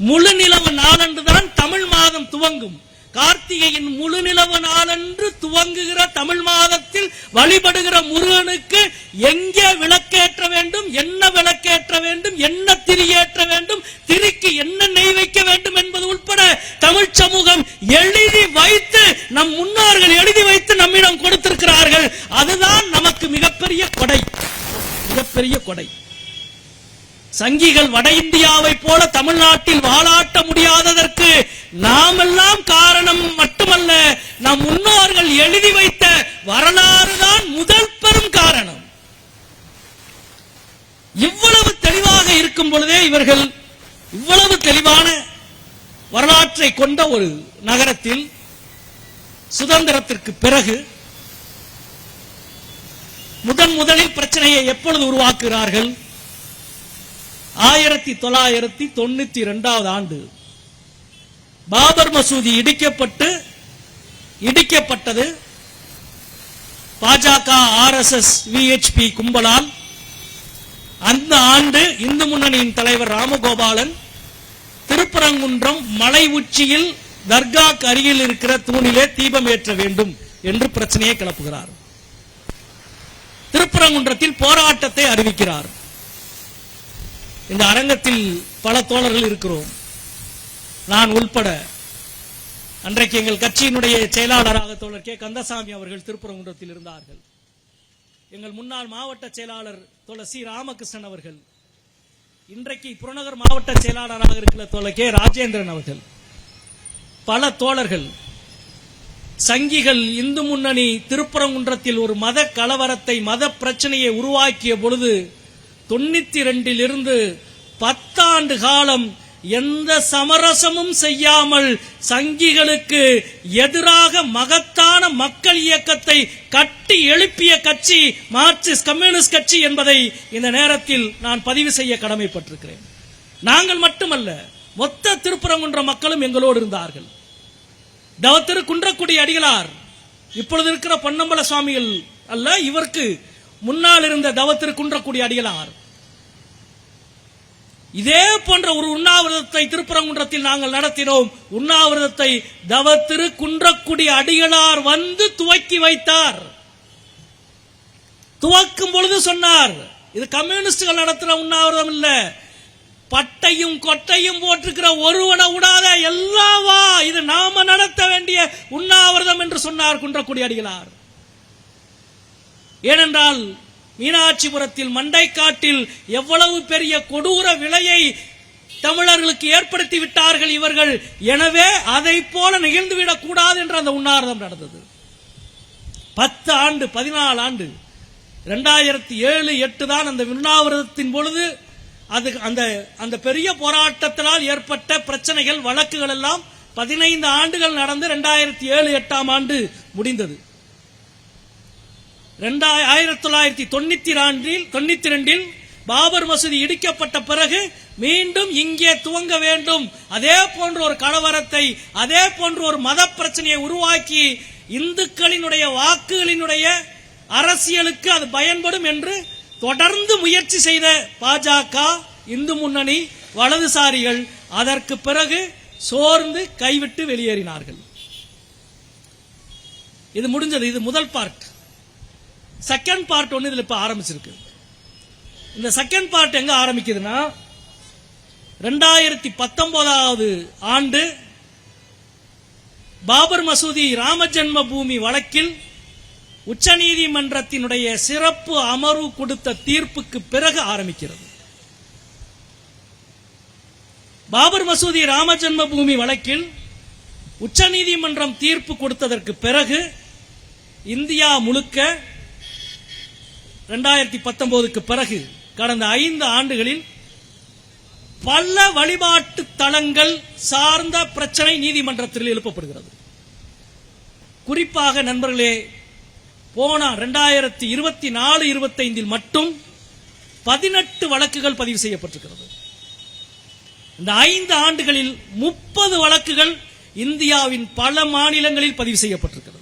முழு நிலவு நாளன்று தான் தமிழ் மாதம் துவங்கும். கார்த்திகையின் முழு நிலவு நாளன்று துவங்குகிற தமிழ் மாதத்தில் வழிபடுகிற முருகனுக்கு எங்கே விளக்கேற்ற வேண்டும், என்ன விளக்கேற்ற வேண்டும், என்ன திரியேற்ற வேண்டும், திரிக்கு என்ன நெய் வைக்க வேண்டும் என்பது உட்பட தமிழ் சமூகம் எழுதி வைத்து, நம் முன்னோர்கள் எழுதி வைத்து நம்மிடம் கொடுத்திருக்கிறார்கள். அதுதான் நமக்கு மிகப்பெரிய கொடை, மிகப்பெரிய கொடை. சங்கிகள் வட இந்தியாவை போல தமிழ்நாட்டில் வாழாட்ட முடியாததற்கு நாமெல்லாம் காரணம் மட்டுமல்ல, நம் முன்னோர்கள் எழுதி வைத்த வரலாறு தான் முதல் பெரும் காரணம். இவ்வளவு தெளிவாக இருக்கும் பொழுதே இவர்கள் இவ்வளவு தெளிவான வரலாற்றை கொண்ட ஒரு நகரத்தில் சுதந்திரத்திற்கு பிறகு முதலில் பிரச்சனையை எப்பொழுது உருவாக்குகிறார்கள்? 1992 ஆண்டு பாபர் மசூதி இடிக்கப்பட்டது பாஜக, RSS, VHP கும்பலால். அந்த ஆண்டு இந்து முன்னணியின் தலைவர் ராமகோபாலன் திருப்பரங்குன்றம் மலை உச்சியில் தர்காக்கு அருகில் இருக்கிற தூணிலே தீபம் ஏற்ற வேண்டும் என்று பிரச்சனையை கிளப்புகிறார். திருப்பரங்குன்றத்தில் போராட்டத்தை அறிவிக்கிறார். இந்த அரங்கத்தில் பல தோழர்கள் இருக்கிறோம், நான் உள்பட. அன்றைக்கு எங்கள் கட்சியினுடைய செயலாளராக தோழர் கே. கந்தசாமி அவர்கள் திருப்பரங்குன்றத்தில் இருந்தார்கள். எங்கள் முன்னாள் மாவட்ட செயலாளர் தோழர் சி. ராமகிருஷ்ணன் அவர்கள், இன்றைக்கு புறநகர் மாவட்ட செயலாளராக இருக்கிற தோழர் கே. ராஜேந்திரன் அவர்கள், பல தோழர்கள். சங்கிகள் இந்து முன்னணி திருப்பரங்குன்றத்தில் ஒரு மத கலவரத்தை, மத பிரச்சனையை உருவாக்கிய பொழுது 92 இருந்து 10 ஆண்டு காலம் எந்த சமரசமும் செய்யாமல் சங்கிகளுக்கு எதிராக மகத்தான மக்கள் இயக்கத்தை கட்டி எழுப்பிய கட்சி மார்க்சிஸ்ட் கம்யூனிஸ்ட் கட்சி என்பதை இந்த நேரத்தில் நான் பதிவு செய்ய கடமைப்பட்டிருக்கிறேன். நாங்கள் மட்டுமல்ல, மொத்த திருப்பரங்குன்றம் மக்களும் எங்களோடு இருந்தார்கள். தவத்திரு குன்றக்குடி அடிகளார், இப்பொழுது இருக்கிற பொன்னம்பல சுவாமிகள் அல்ல, இவருக்கு முன்னால் இருந்த தவத்திரு குன்றக்குடி அடிகளார் இதே போன்ற ஒரு உண்ணாவிரதத்தை திருப்பரங்குன்றத்தில் நாங்கள் நடத்தினோம். உண்ணாவிரதத்தை தவத்திரு குன்றக்குடி அடிகளார் வந்து துவக்கி வைத்தார். துவக்கும் பொழுது சொன்னார், இது கம்யூனிஸ்டுகள் நடத்துற உண்ணாவிரதம் இல்ல, பட்டையும் கொட்டையும் போட்டிருக்கிற ஒருவனை விடாத எல்லாவா, இது நாம நடத்த வேண்டிய உண்ணாவிரதம் என்று சொன்னார் குன்றக்குடி அடிகளார். ஏனென்றால் மீனாட்சிபுரத்தில் மண்டைக்காட்டில் எவ்வளவு பெரிய கொடூர விலையை தமிழர்களுக்கு ஏற்படுத்தி விட்டார்கள் இவர்கள். எனவே அதை போல நிகழ்ந்துவிடக் கூடாது என்று அந்த உண்ணாவிரதம் நடந்தது. 10 ஆண்டு 14 ஆண்டு 2007-8 தான் அந்த உண்ணாவிரதத்தின் பொழுது அது அந்த பெரிய போராட்டத்தினால் ஏற்பட்ட பிரச்சனைகள் வழக்குகள் எல்லாம் 15 ஆண்டுகள் நடந்து 2007-8 ஆண்டு முடிந்தது. 1992 பாபர் மசூதி இடிக்கப்பட்ட பிறகு மீண்டும் இங்கே துவங்க வேண்டும், அதே போன்ற ஒரு கலவரத்தை, அதே போன்ற ஒரு மத பிரச்சனையை உருவாக்கி இந்துக்களினுடைய வாக்குகளினுடைய அரசியலுக்கு அது பயன்படும் என்று தொடர்ந்து முயற்சி செய்த பாஜக, இந்து முன்னணி, வலதுசாரிகள் அதற்கு பிறகு சோர்ந்து கைவிட்டு வெளியேறினார்கள். இது முடிஞ்சது. இது முதல் பார்ட். செகண்ட் பார்ட் ஒன்று இதுல இப்ப ஆரம்பிச்சிருக்கு. இந்த செகண்ட் பார்ட் எங்க ஆரம்பிக்குதுன்னா 2019 ஆண்டு பாபர் மசூதி ராம ஜென்ம பூமி வழக்கில் உச்சநீதிமன்றத்தினுடைய சிறப்பு அமர்வு கொடுத்த தீர்ப்புக்கு பிறகு ஆரம்பிக்கிறது. பாபர் மசூதி ராம ஜென்ம பூமி வழக்கில் உச்சநீதிமன்றம் தீர்ப்பு கொடுத்ததற்கு பிறகு இந்தியா முழுக்க 2019க்கு பிறகு கடந்த 5 ஆண்டுகளில் பல வழிபாட்டு தலங்கள் சார்ந்த பிரச்சனை நீதிமன்றத்தில் எழுப்பப்படுகிறது. குறிப்பாக நண்பர்களே, போன 2024-25 மட்டும் 18 வழக்குகள் பதிவு செய்யப்பட்டிருக்கிறது. இந்த 5 ஆண்டுகளில் 30 வழக்குகள் இந்தியாவின் பல மாநிலங்களில் பதிவு செய்யப்பட்டிருக்கிறது.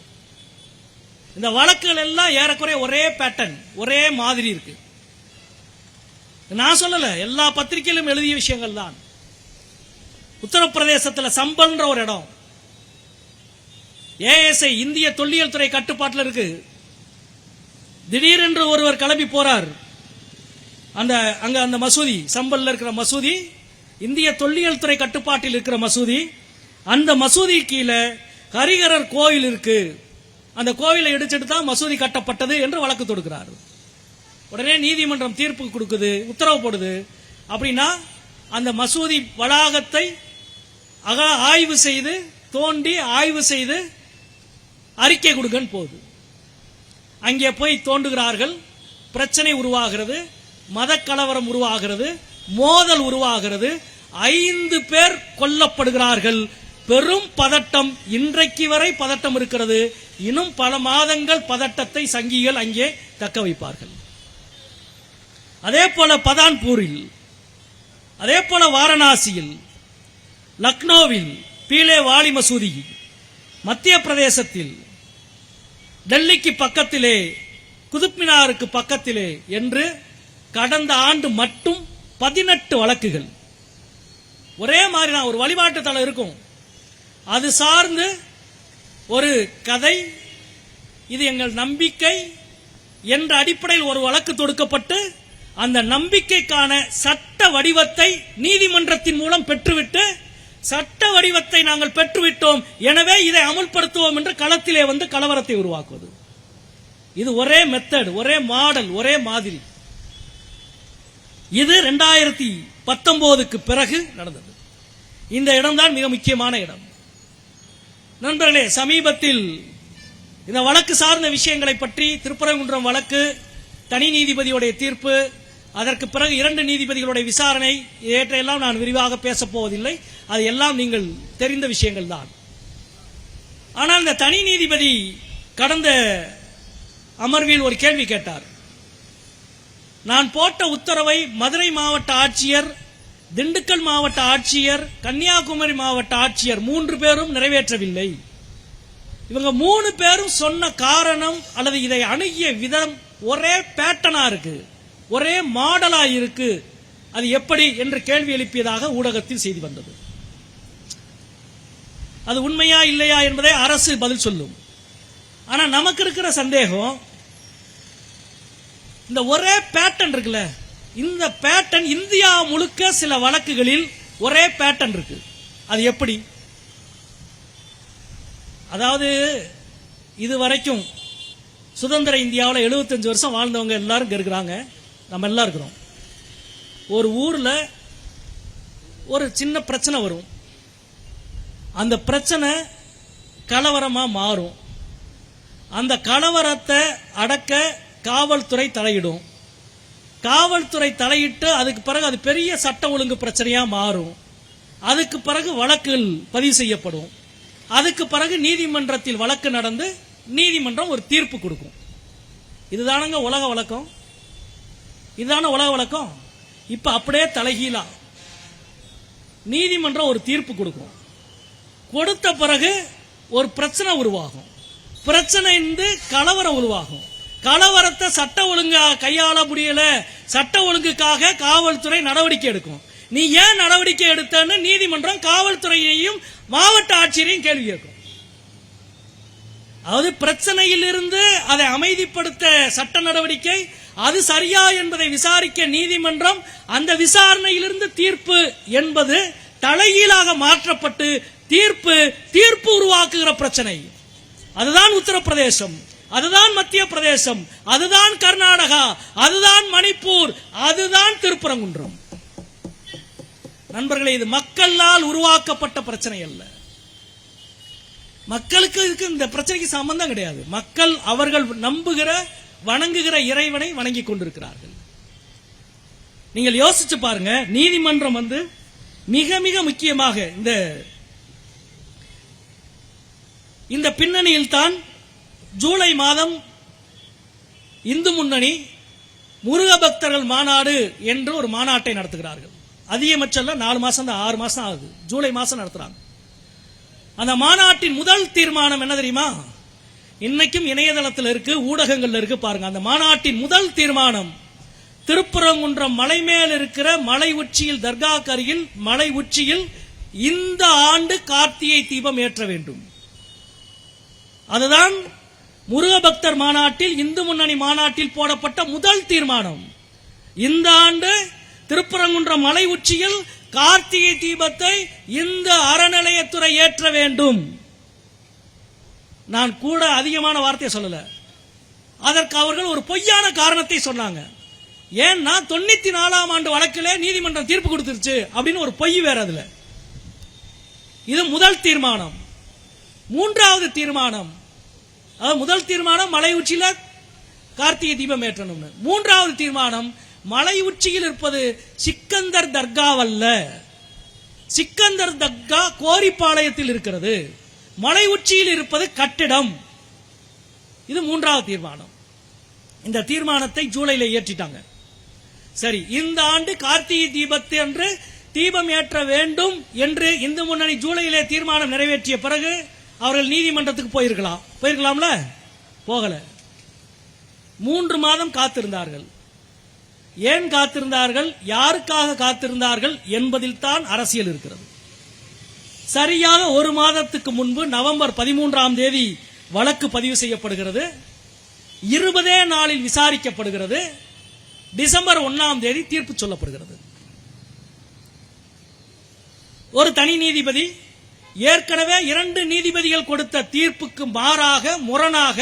இந்த வழக்குகள் எல்லாம் ஏறக்குறைய ஒரே பேட்டர்ன், ஒரே மாதிரி இருக்கு. நான் சொல்லல, எல்லா பத்திரிகையிலும் எழுதிய விஷயங்கள் தான். உத்தரப்பிரதேசத்தில் சம்பல்ன்ற ஒரு இடம் ஏஎஸ்ஐ இந்திய தொல்லியல் துறை கட்டுப்பாட்டில் இருக்கு. திடீரென்று ஒருவர் கிளம்பி போறார். அந்த மசூதி, சம்பல்ல இருக்கிற மசூதி இந்திய தொல்லியல் துறை கட்டுப்பாட்டில் இருக்கிற மசூதி. அந்த மசூதி கீழே ஹரிஹரர் கோயில் இருக்கு, அந்த கோவிலை இடிச்சிட்டு தான் மசூதி கட்டப்பட்டது என்று வழக்கு தொடுக்கிறார். உடனே நீதிமன்றம் தீர்ப்பு கொடுக்குது, உத்தரவு போடுது. அப்படின்னா அந்த மசூதி வளாகத்தை ஆய்வு செய்து, தோண்டி ஆய்வு செய்து அறிக்கை கொடுங்கன்னு போகுது. அங்கே போய் தோண்டுகிறார்கள், பிரச்சனை உருவாகிறது, மத கலவரம் உருவாகிறது, மோதல் உருவாகிறது, 5 பேர் கொல்லப்படுகிறார்கள். பெரும் பதட்டம், இன்றைக்கு வரை பதட்டம் இருக்கிறது. இன்னும் பல மாதங்கள் பதட்டத்தை சங்கிகள் அங்கே தக்க வைப்பார்கள். அதே போல பதான்பூரில், அதே போல வாரணாசியில், லக்னோவில் பீலே வாலி மசூதி, மத்திய பிரதேசத்தில் டெல்லிக்கு பக்கத்திலே, குதுப் மினாருக்கு பக்கத்திலே என்று கடந்த ஆண்டு மட்டும் 18 வழக்குகள். ஒரே மாதிரி தான் ஒரு வழிபாட்டு தலம் இருக்கும், அது சார்ந்து ஒரு கதை, இது எங்கள் நம்பிக்கை என்ற அடிப்படையில் ஒரு வழக்கு தொடுக்கப்பட்டு அந்த நம்பிக்கைக்கான சட்ட வடிவத்தை நீதிமன்றத்தின் மூலம் பெற்றுவிட்டு, சட்ட வடிவத்தை நாங்கள் பெற்றுவிட்டோம், எனவே இதை அமுல்படுத்துவோம் என்று களத்திலே வந்து கலவரத்தை உருவாக்குவது. இது ஒரே மெத்தட், ஒரே மாடல், ஒரே மாதிரி. இது 2019க்கு பிறகு நடந்தது. இந்த இடம்தான் மிக முக்கியமான இடம். நண்பர்களே, சமீபத்தில் இந்த வழக்கு சார்ந்த விஷயங்களை பற்றி, திருப்பரங்குன்றம் வழக்கு, தனி நீதிபதியுடைய தீர்ப்பு, அதற்கு பிறகு 2 நீதிபதிகளுடைய விசாரணை, இவற்றையெல்லாம் நான் விரிவாக பேசப் போவதில்லை. அது எல்லாம் நீங்கள் தெரிந்த விஷயங்கள் தான். ஆனால் இந்த தனி நீதிபதி கடந்த அமர்வில் ஒரு கேள்வி கேட்டார். நான் போட்ட உத்தரவை மதுரை மாவட்ட ஆட்சியர், திண்டுக்கல் மாவட்ட ஆட்சியர், கன்னியாகுமரி மாவட்ட ஆட்சியர் 3 பேரும் நிறைவேற்றவில்லை. இவங்க 3 பேரும் சொன்ன காரணம் அல்லது இதை அணுகிய விதம் ஒரே பேட்டர்னா இருக்கு, ஒரே மாடலா இருக்கு. அது எப்படி என்று கேள்வி எழுப்பியதாக ஊடகத்தில் செய்தி வந்தது. அது உண்மையா இல்லையா என்பதை அரசு பதில் சொல்லும். ஆனா நமக்கு இருக்கிற சந்தேகம், இந்த ஒரே பேட்டர்ன் இருக்குல்ல, இந்த பேட்டர்ன் இந்தியா முழுக்க சில வழக்குகளில் ஒரே பேட்டர்ன் இருக்கு. அது எப்படி? அதாவது இதுவரைக்கும் சுதந்திர இந்தியாவில் 75 வருஷம் வாழ்ந்தவங்க எல்லாரும் இங்க இருக்கிறாங்க, நம்ம எல்லாம் இருக்கிறோம். ஒரு ஊர்ல ஒரு சின்ன பிரச்சனை வரும், அந்த பிரச்சனை கலவரமா மாறும். அந்த கலவரத்தை அடக்க காவல்துறை தலையிடும். காவல்துறை தலையிட்டு அதுக்கு பிறகு அது பெரிய சட்ட ஒழுங்கு பிரச்சனையா மாறும். அதுக்கு பிறகு வழக்குகள் பதிவு செய்யப்படும். அதுக்கு பிறகு நீதிமன்றத்தில் வழக்கு நடந்து நீதிமன்றம் ஒரு தீர்ப்பு கொடுக்கும். இதுதானங்க உலக வழக்கம், இதுதான உலக வழக்கம். இப்ப அப்படியே தலைகீழா நீதிமன்றம் ஒரு தீர்ப்பு கொடுக்கும். கொடுத்த பிறகு ஒரு பிரச்சனை உருவாகும். பிரச்சனை கலவரம் உருவாகும். கலவரத்தை சட்ட ஒழுங்கா கையாள முடியல, சட்ட ஒழுங்குக்காக காவல்துறை நடவடிக்கை எடுக்கும். நீ ஏன் நடவடிக்கை எடுத்தன்னு நீதிமன்றம் காவல்துறையையும் மாவட்ட ஆட்சியரையும் கேள்வி கேட்கும். அதாவது பிரச்சனையிலிருந்து அதை அமைதிப்படுத்த சட்ட நடவடிக்கை, அது சரியா என்பதை விசாரிக்க நீதிமன்றம், அந்த விசாரணையிலிருந்து தீர்ப்பு என்பது தலைகீழாக மாற்றப்பட்டு தீர்ப்பு உருவாக்குகிற பிரச்சனை. அதுதான் உத்தரப்பிரதேசம், அதுதான் மத்திய பிரதேசம், அதுதான் கர்நாடகா, அதுதான் மணிப்பூர், அதுதான் திருப்பரங்குன்றம். நண்பர்களே, இது மக்களால் உருவாக்கப்பட்ட பிரச்சனை அல்ல. மக்களுக்கு இதுக்கு இந்த பிரச்சனைக்கு சம்பந்தம் கிடையாது. மக்கள் அவர்கள் நம்புகிற வணங்குகிற இறைவனை வணங்கி கொண்டிருக்கிறார்கள். நீங்கள் யோசிச்சு பாருங்க, நீதிமன்றம் மிக மிக முக்கியமாக இந்த பின்னணியில் தான் ஜூலை மாதம் இந்து முன்னணி முருக பக்தர்கள் மாநாடு என்று ஒரு மாநாட்டை நடத்துகிறார்கள். அதிகபட்சம் 4 மாசம் தான், 6 மாசம் ஆகுது. ஜூலை மாசம் நடத்துறாங்க. அந்த மாநாட்டின் முதல் தீர்மானம் என்ன தெரியுமா? இன்னைக்கும் இணையதளத்தில் இருக்கு, ஊடகங்கள் இருக்கு, பாருங்க. அந்த மாநாட்டின் முதல் தீர்மானம், திருப்பரங்குன்றம் மலை மேல் இருக்கிற மலை உச்சியில், தர்காக்கு அருகில் மலை உச்சியில் இந்த ஆண்டு கார்த்திகை தீபம் ஏற்ற வேண்டும். அதுதான் முருக பக்தர் மாநாட்டில், இந்து முன்னணி மாநாட்டில் போடப்பட்ட முதல் தீர்மானம். இந்த ஆண்டு திருப்பரங்குன்றம் மலை உச்சியில் கார்த்திகை தீபத்தை இந்த அறநிலையத்துறை ஏற்ற வேண்டும். நான் கூட அதிகமான வார்த்தையை சொல்லல. அதற்கு அவர்கள் ஒரு பொய்யான காரணத்தை சொன்னாங்க. ஏன்னா 94ஆம் ஆண்டு வழக்கிலே நீதிமன்றம் தீர்ப்பு கொடுத்துருச்சு அப்படின்னு ஒரு பொய் வேற. அதுல இது முதல் தீர்மானம். மூன்றாவது தீர்மானம், முதல் தீர்மானம் மலை உச்சியில கார்த்திகை தீபம் ஏற்றணும். மூன்றாவது தீர்மானம், மலை உச்சியில் இருப்பது சிக்கந்தர் தர்காவல்ல, சிக்கந்தர் தர்கா கோரிப்பாளையத்தில் இருக்கிறது, மலை உச்சியில் இருப்பது கட்டிடம். இது மூன்றாவது தீர்மானம். இந்த தீர்மானத்தை ஜூலைல ஏற்றிட்டாங்க. சரி, இந்த ஆண்டு கார்த்திகை தீபத்தை அன்று தீபம் ஏற்ற வேண்டும் என்று இந்து முன்னணி ஜூலையிலே தீர்மானம் நிறைவேற்றிய பிறகு அவர்கள் நீதிமன்றத்துக்கு போயிருக்கலாம்ல, போகல. 3 மாதம் காத்திருந்தார்கள். ஏன் காத்திருந்தார்கள், யாருக்காக காத்திருந்தார்கள் என்பதில் தான் அரசியல் இருக்கிறது. சரியாக 1 மாதத்துக்கு முன்பு நவம்பர் 13ஆம் தேதி வழக்கு பதிவு செய்யப்படுகிறது. 20 நாளில் விசாரிக்கப்படுகிறது. டிசம்பர் 1ஆம் தேதி தீர்ப்பு சொல்லப்படுகிறது. ஒரு தனி நீதிபதி ஏற்கனவே 2 நீதிபதிகள் கொடுத்த தீர்ப்புக்கு மாறாக, முரணாக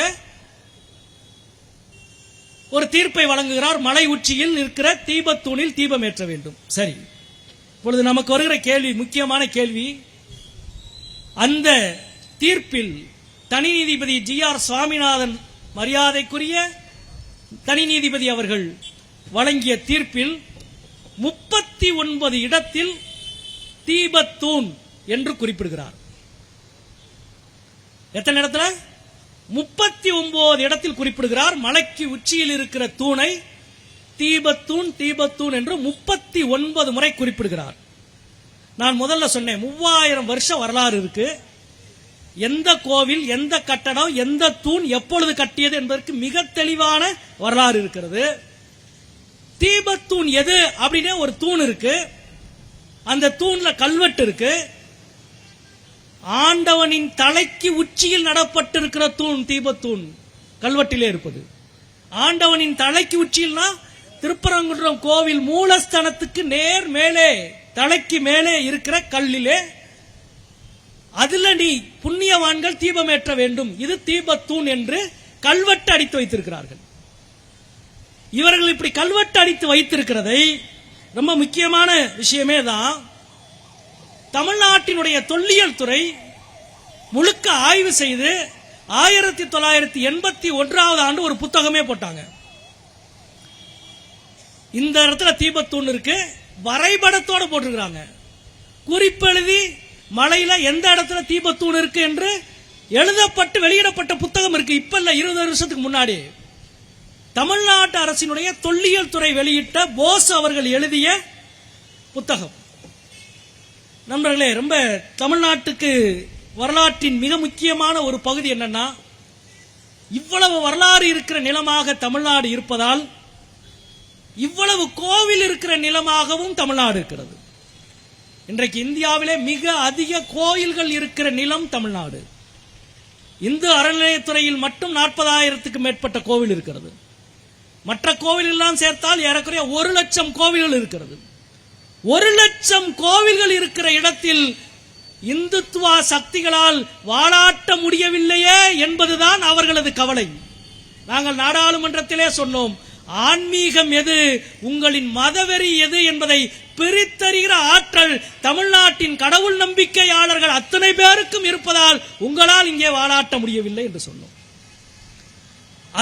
ஒரு தீர்ப்பை வழங்குகிறார். மலை உச்சியில் இருக்கிற தீபத்தூணில் தீபம் ஏற்ற வேண்டும். சரி, இப்பொழுது நமக்கு வருகிற கேள்வி, முக்கியமான கேள்வி, அந்த தீர்ப்பில் தனி நீதிபதி GR சுவாமிநாதன், மரியாதைக்குரிய தனி நீதிபதி அவர்கள் வழங்கிய தீர்ப்பில் 39 இடத்தில் தீபத்தூண் என்று குறிப்பிடுகிறார். எத்தனை இடத்துல? 39 இடத்தில் குறிப்பிடுகிறார். மலைக்கு உச்சியில் இருக்கிற தூணை தீபத்தூண் தீபத்தூண் என்று 39 முறை குறிப்பிடுகிறார். நான் முதல்ல சொன்னேன் 3000 வருஷம் வரலாறு இருக்கு. எந்த கோவில், எந்த கட்டடம், எந்த தூண் எப்பொழுது கட்டியது என்பதற்கு மிக தெளிவான வரலாறு இருக்கிறது. தீபத்தூண் எது அப்படின்னே ஒரு தூண் இருக்கு. அந்த தூண்ல கல்வெட்டு இருக்கு. ஆண்டவனின் தலைக்கு உச்சியில் நடப்பட்டிருக்கிற தூண் தீபத்தூண் கல்வெட்டிலே இருப்பது. ஆண்டவனின் தலைக்கு உச்சியில்னா திருப்பரங்குன்றம் கோவில் மூலஸ்தானத்துக்கு நேர் மேலே, தலைக்கு மேலே இருக்கிற கல்லிலே, அதுல நீ புண்ணியவான்கள் தீபமேற்ற வேண்டும், இது தீபத்தூண் என்று கல்வெட்டு அடித்து வைத்திருக்கிறார்கள். இவர்கள் இப்படி கல்வெட்டு அடித்து வைத்திருக்கிறதை, ரொம்ப முக்கியமான விஷயமே தான், தமிழ்நாட்டினுடைய தொல்லியல் துறை முழுக்க ஆய்வு செய்து 1981 ஆண்டு ஒரு புத்தகமே போட்டாங்க. இந்த இடத்துல தீபத்தூண் இருக்கு, வரைபடத்தோட போட்டிருக்கிறாங்க. குறிப்பெழுதி மலையில எந்த இடத்துல தீபத்தூண் இருக்கு என்று எழுதப்பட்டு வெளியிடப்பட்ட புத்தகம் இருக்கு. இப்ப இல்ல, 20 வருஷத்துக்கு முன்னாடி தமிழ்நாட்டு அரசினுடைய தொல்லியல் துறை வெளியிட்ட போஸ் அவர்கள் எழுதிய புத்தகம். நண்பர்களே, ரொம்ப தமிழ்நாட்டுக்கு வரலாற்றின் மிக முக்கியமான ஒரு பகுதி என்னன்னா, இவ்வளவு வரலாறு இருக்கிற நிலமாக தமிழ்நாடு இருப்பதால் இவ்வளவு கோவில் இருக்கிற நிலமாகவும் தமிழ்நாடு இருக்கிறது. இன்றைக்கு இந்தியாவிலே மிக அதிக கோயில்கள் இருக்கிற நிலம் தமிழ்நாடு. இந்து அறநிலையத்துறையில் மட்டும் 40,000க்கு மேற்பட்ட கோவில் இருக்கிறது. மற்ற கோவில் எல்லாம் சேர்த்தால் ஏறக்குறைய 1,00,000 கோவில்கள் இருக்கிறது. 1,00,000 கோவில்கள் இருக்கிற இடத்தில் இந்துத்துவ சக்திகளால் வாழாட்ட முடியவில்லையே என்பதுதான் அவர்களது கவலை. நாங்கள் நாடாளுமன்றத்திலே சொன்னோம், ஆன்மீகம் எது, உங்களின் மதவெறி எது என்பதை பிரித்தறிகிற ஆற்றல் தமிழ்நாட்டின் கடவுள் நம்பிக்கையாளர்கள் அத்தனை பேருக்கும் இருப்பதால் உங்களால் இங்கே வாழாட்ட முடியவில்லை என்று சொன்னோம்.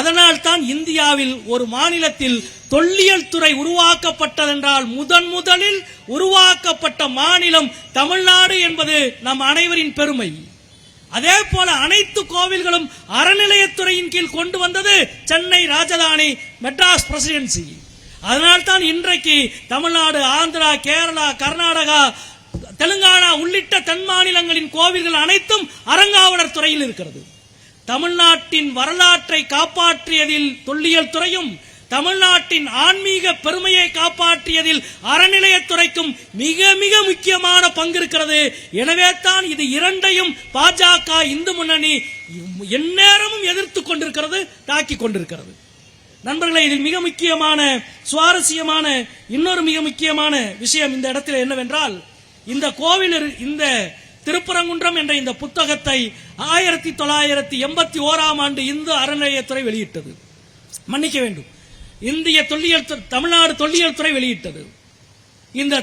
அதனால் தான் இந்தியாவில் ஒரு மாநிலத்தில் தொல்லியல் துறை உருவாக்கப்பட்டதென்றால் முதலில் உருவாக்கப்பட்ட மாநிலம் தமிழ்நாடு என்பது நம் அனைவரின் பெருமை. அதே போல அனைத்து கோவில்களும் அறநிலையத்துறையின் கீழ் கொண்டு வந்தது சென்னை ராஜதானி மெட்ராஸ் பிரசிடென்சி. அதனால்தான் இன்றைக்கு தமிழ்நாடு, ஆந்திரா, கேரளா, கர்நாடகா, தெலுங்கானா உள்ளிட்ட தென் மாநிலங்களின் கோவில்கள் அனைத்தும் அறங்காவலர் துறையில் இருக்கிறது. தமிழ்நாட்டின் வரலாற்றை காப்பாற்றியதில் தொல்லியல் துறையும், தமிழ்நாட்டின் ஆன்மீக பெருமையை காப்பாற்றியதில் அறநிலையத்துறைக்கும் மிக மிக முக்கியமான பங்கு இருக்கிறது. எனவே தான் இது இரண்டையும் பாஜக, இந்து முன்னணி எந்நேரமும் எதிர்த்து கொண்டிருக்கிறது, தாக்கிக் கொண்டிருக்கிறது. நண்பர்களே, இதில் மிக முக்கியமான சுவாரஸ்யமான இன்னொரு மிக முக்கியமான விஷயம் இந்த இடத்தில் என்னவென்றால், இந்த கோவில், இந்த திருப்பரங்குன்றம் என்ற இந்த புத்தகத்தை 1981 ஆண்டு இந்து அறநிலையத்துறை வெளியிட்டது. மன்னிக்க வேண்டும், இந்திய தொல்லியல் தமிழ்நாடு தொல்லியல் துறை வெளியிட்டது. இந்த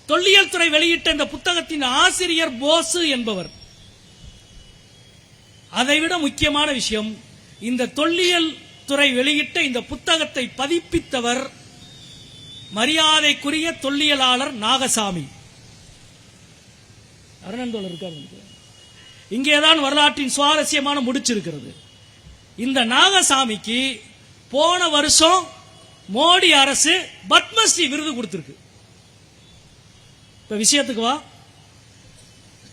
தொல்லியல் துறை வெளியிட்ட இந்த புத்தகத்தின் ஆசிரியர் போசு என்பவர். அதைவிட முக்கியமான விஷயம், இந்த தொல்லியல் துறை வெளியிட்ட இந்த புத்தகத்தை பதிப்பித்தவர் மரியாதைக்குரிய தொல்லியலாளர் நாகசாமி. அருணந்தோழர் இருக்காரு. இங்கேதான் வரலாற்றின் சுவாரஸ்யமான முடிச்சிருக்கிறது. இந்த நாகசாமிக்கு போன வருஷம் மோடி அரசு பத்மஸ்ரீ விருது கொடுத்திருக்கு. இப்ப விஷயத்துக்கு வா.